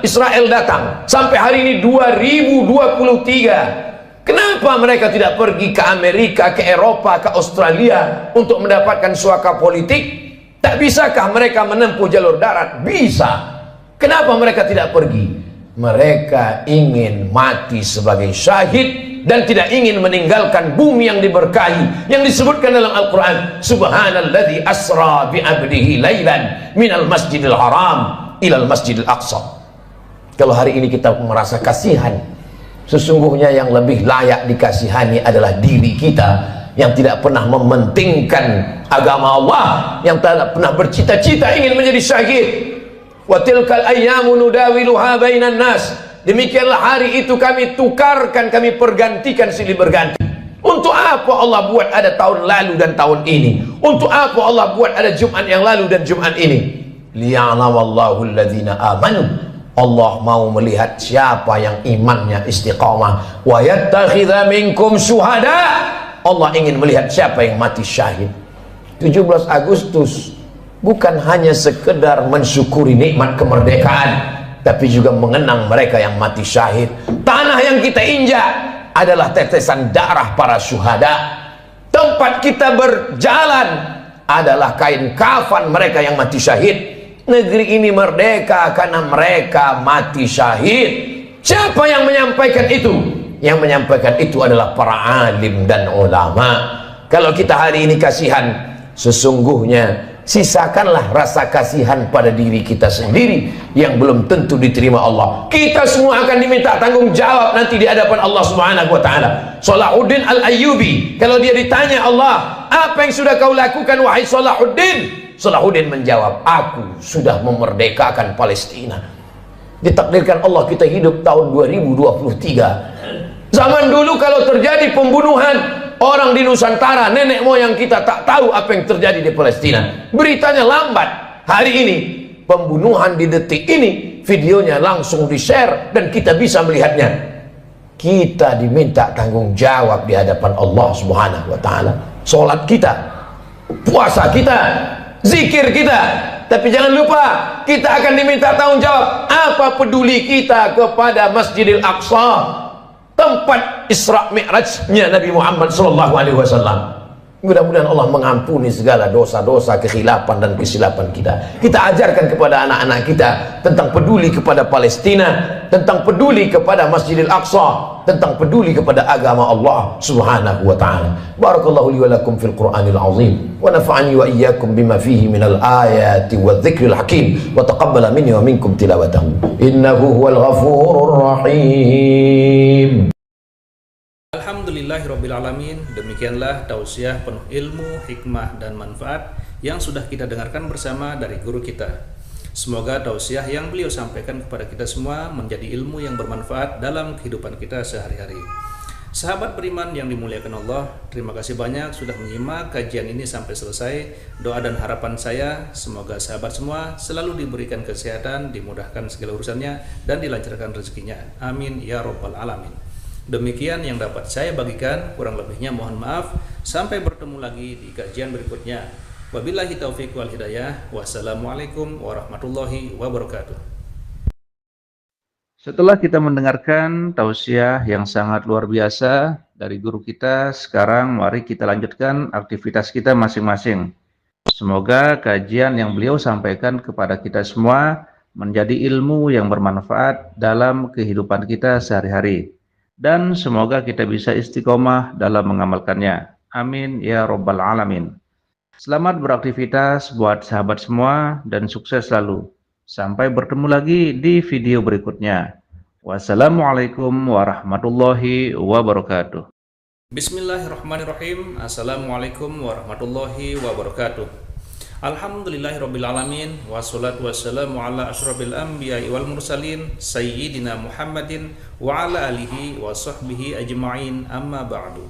Israel datang sampai hari ini 2023. Kenapa mereka tidak pergi ke Amerika, ke Eropa, ke Australia untuk mendapatkan suaka politik? Tak bisakah mereka menempuh jalur darat? Bisa. Kenapa mereka tidak pergi? Mereka ingin mati sebagai syahid dan tidak ingin meninggalkan bumi yang diberkahi, yang disebutkan dalam Al-Quran, subhanalladzi asra bi'abdihi laylan minal masjidil haram ilal masjidil aqsa. Kalau hari ini kita merasa kasihan, sesungguhnya yang lebih layak dikasihani adalah diri kita yang tidak pernah mementingkan agama Allah, yang tidak pernah bercita-cita ingin menjadi syahid. Wa tilkal ayyamu nudawiluha bainan nas. Demikianlah hari itu kami tukarkan, kami pergantikan silih berganti. Untuk apa Allah buat ada tahun lalu dan tahun ini? Untuk apa Allah buat ada Jumat yang lalu dan Jumat ini? Liya'lamallahu alladhina amanu. Allah mau melihat siapa yang imannya istiqamah. Wa yattakhidha minkum syuhada. Allah ingin melihat siapa yang mati syahid. 17 Agustus bukan hanya sekedar mensyukuri nikmat kemerdekaan, tapi juga mengenang mereka yang mati syahid. Tanah yang kita injak adalah tetesan darah para syuhada. Tempat kita berjalan adalah kain kafan mereka yang mati syahid. Negeri ini merdeka karena mereka mati syahid. Siapa yang menyampaikan itu? Yang menyampaikan itu adalah para alim dan ulama. Kalau kita hari ini kasihan, sesungguhnya sisakanlah rasa kasihan pada diri kita sendiri yang belum tentu diterima Allah. Kita semua akan diminta tanggung jawab nanti di hadapan Allah Subhanahu wa taala. Salahuddin Al-Ayyubi, kalau dia ditanya Allah, apa yang sudah kau lakukan wahai Salahuddin? Salahuddin menjawab, aku sudah memerdekakan Palestina. Ditakdirkan Allah kita hidup tahun 2023. Zaman dulu kalau terjadi pembunuhan orang di Nusantara, nenek moyang kita tak tahu apa yang terjadi di Palestina. Beritanya lambat. Hari ini pembunuhan di detik ini, videonya langsung di-share dan kita bisa melihatnya. Kita diminta tanggung jawab di hadapan Allah Subhanahu wa taala. Salat kita, puasa kita, zikir kita. Tapi jangan lupa, kita akan diminta tanggung jawab. Apa peduli kita kepada Masjidil Aqsa, tempat Isra Mi'rajnya Nabi Muhammad SAW. Mudah-mudahan Allah mengampuni segala dosa-dosa, kekhilafan dan kesilapan kita. Kita ajarkan kepada anak-anak kita tentang peduli kepada Palestina, tentang peduli kepada Masjidil Aqsa, tentang peduli kepada agama Allah Subhanahu wa taala. Barakallahu li wa lakum fil Qur'anil azim wa nafa'ani wa iyyakum bima fihi minal ayati wadh-dhikril hakim wa taqabbala minni wa minkum tilawatahu innahu huwal ghafurur rahim. Alhamdulillahirrabbilalamin. Demikianlah tausiah penuh ilmu, hikmah, dan manfaat yang sudah kita dengarkan bersama dari guru kita. Semoga tausiah yang beliau sampaikan kepada kita semua menjadi ilmu yang bermanfaat dalam kehidupan kita sehari-hari. Sahabat beriman yang dimuliakan Allah, terima kasih banyak sudah menyimak kajian ini sampai selesai. Doa dan harapan saya, semoga sahabat semua selalu diberikan kesehatan, dimudahkan segala urusannya, dan dilancarkan rezekinya. Amin ya rabbal alamin. Demikian yang dapat saya bagikan, kurang lebihnya mohon maaf. Sampai bertemu lagi di kajian berikutnya. Wabillahi taufiq wal hidayah. Wassalamualaikum warahmatullahi wabarakatuh. Setelah kita mendengarkan tausiah yang sangat luar biasa dari guru kita, sekarang mari kita lanjutkan aktivitas kita masing-masing. Semoga kajian yang beliau sampaikan kepada kita semua menjadi ilmu yang bermanfaat dalam kehidupan kita sehari-hari. Dan semoga kita bisa istiqomah dalam mengamalkannya. Amin ya rabbal alamin. Selamat beraktivitas buat sahabat semua dan sukses selalu. Sampai bertemu lagi di video berikutnya. Wassalamualaikum warahmatullahi wabarakatuh. Bismillahirrahmanirrahim. Assalamualaikum warahmatullahi wabarakatuh. Alhamdulillahirrabbilalamin. Wassalatu wassalamu ala ashrafil anbiya wal mursalin Sayyidina Muhammadin wa ala alihi wa sahbihi ajma'in, amma ba'du.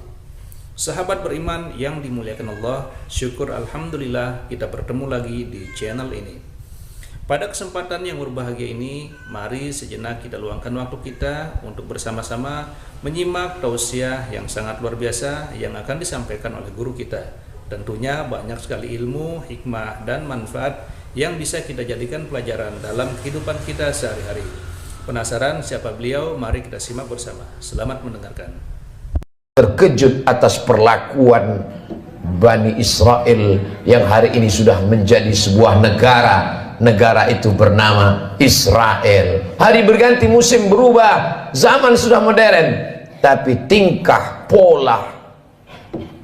Sahabat beriman yang dimuliakan Allah, syukur alhamdulillah kita bertemu lagi di channel ini. Pada kesempatan yang berbahagia ini, mari sejenak kita luangkan waktu kita untuk bersama-sama menyimak tausiah yang sangat luar biasa yang akan disampaikan oleh guru kita. Tentunya banyak sekali ilmu, hikmah, dan manfaat yang bisa kita jadikan pelajaran dalam kehidupan kita sehari-hari. Penasaran siapa beliau? Mari kita simak bersama. Selamat mendengarkan. Terkejut atas perlakuan Bani Israel yang hari ini sudah menjadi sebuah negara. Negara itu bernama Israel. Hari berganti, musim berubah, zaman sudah modern, tapi tingkah, pola,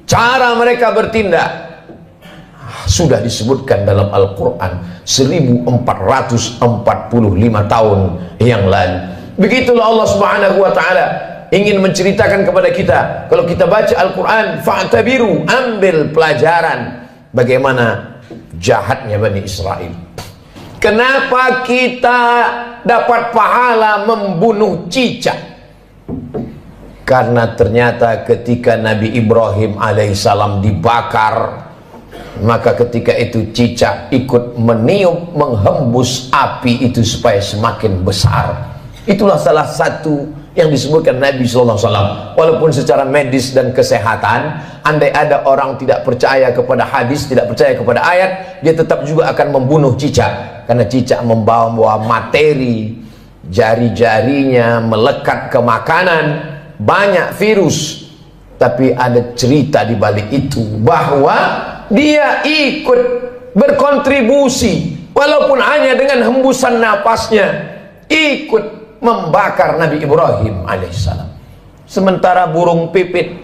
cara mereka bertindak sudah disebutkan dalam Al-Quran 1445 tahun yang lalu. Begitulah Allah Subhanahu wa ta'ala ingin menceritakan kepada kita. Kalau kita baca Al-Quran, fa'tabiru, ambil pelajaran bagaimana jahatnya Bani Israel. Kenapa kita dapat pahala membunuh cicak? Karena ternyata ketika Nabi Ibrahim alaihissalam dibakar, maka ketika itu cicak ikut meniup, menghembus api itu supaya semakin besar. Itulah salah satu yang disebutkan Nabi SAW. Walaupun secara medis dan kesehatan, andai ada orang tidak percaya kepada hadis, tidak percaya kepada ayat, dia tetap juga akan membunuh cicak. Karena cicak membawa materi, jari-jarinya melekat ke makanan, banyak virus. Tapi ada cerita di balik itu bahwa dia ikut berkontribusi walaupun hanya dengan hembusan napasnya, ikut membakar Nabi Ibrahim alaihissalam. Sementara burung pipit,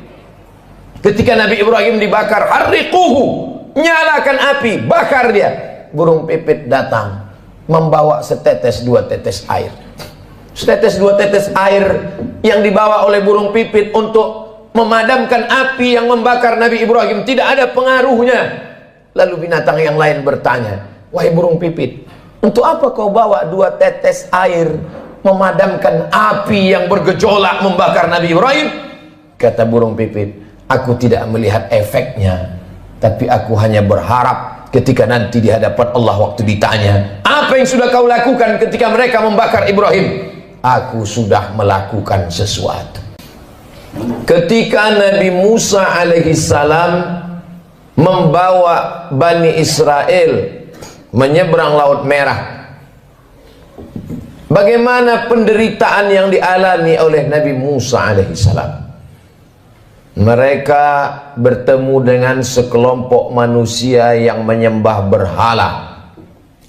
ketika Nabi Ibrahim dibakar, harriquhu, nyalakan api, bakar dia. Burung pipit datang membawa setetes dua tetes air. Setetes dua tetes air yang dibawa oleh burung pipit untuk memadamkan api yang membakar Nabi Ibrahim tidak ada pengaruhnya. Lalu binatang yang lain bertanya, wahai burung pipit, untuk apa kau bawa dua tetes air memadamkan api yang bergejolak membakar Nabi Ibrahim? Kata burung pipit, aku tidak melihat efeknya, tapi aku hanya berharap ketika nanti di hadapan Allah waktu ditanya, apa yang sudah kau lakukan ketika mereka membakar Ibrahim? Aku sudah melakukan sesuatu. Ketika Nabi Musa alaihissalam membawa Bani Israel menyeberang Laut Merah, bagaimana penderitaan yang dialami oleh Nabi Musa alaihissalam? Mereka bertemu dengan sekelompok manusia yang menyembah berhala.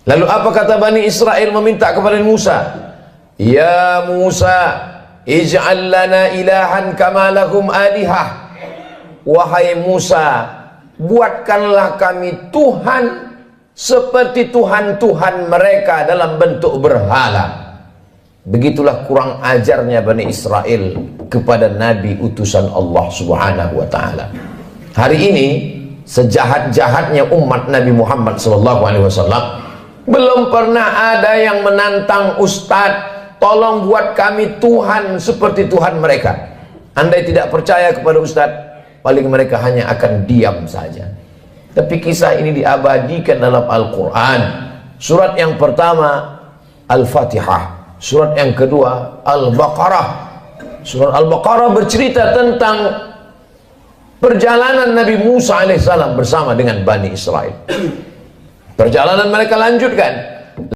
Lalu apa kata Bani Israel meminta kepada Musa? Ya Musa, ij'al lana ilahan kama lahum alihah. Wahai Musa, buatkanlah kami Tuhan seperti Tuhan-Tuhan mereka dalam bentuk berhala. Begitulah kurang ajarnya Bani Israel kepada Nabi utusan Allah Subhanahu wa ta'ala. Hari ini sejahat-jahatnya umat Nabi Muhammad SAW, belum pernah ada yang menantang ustadz, tolong buat kami Tuhan seperti Tuhan mereka. Andai tidak percaya kepada ustadz, paling mereka hanya akan diam saja. Tapi kisah ini diabadikan dalam Al-Quran. Surat yang pertama Al-Fatihah, surat yang kedua Al-Baqarah. Surat Al-Baqarah bercerita tentang perjalanan Nabi Musa alaihissalam bersama dengan Bani Israel. Perjalanan mereka lanjutkan.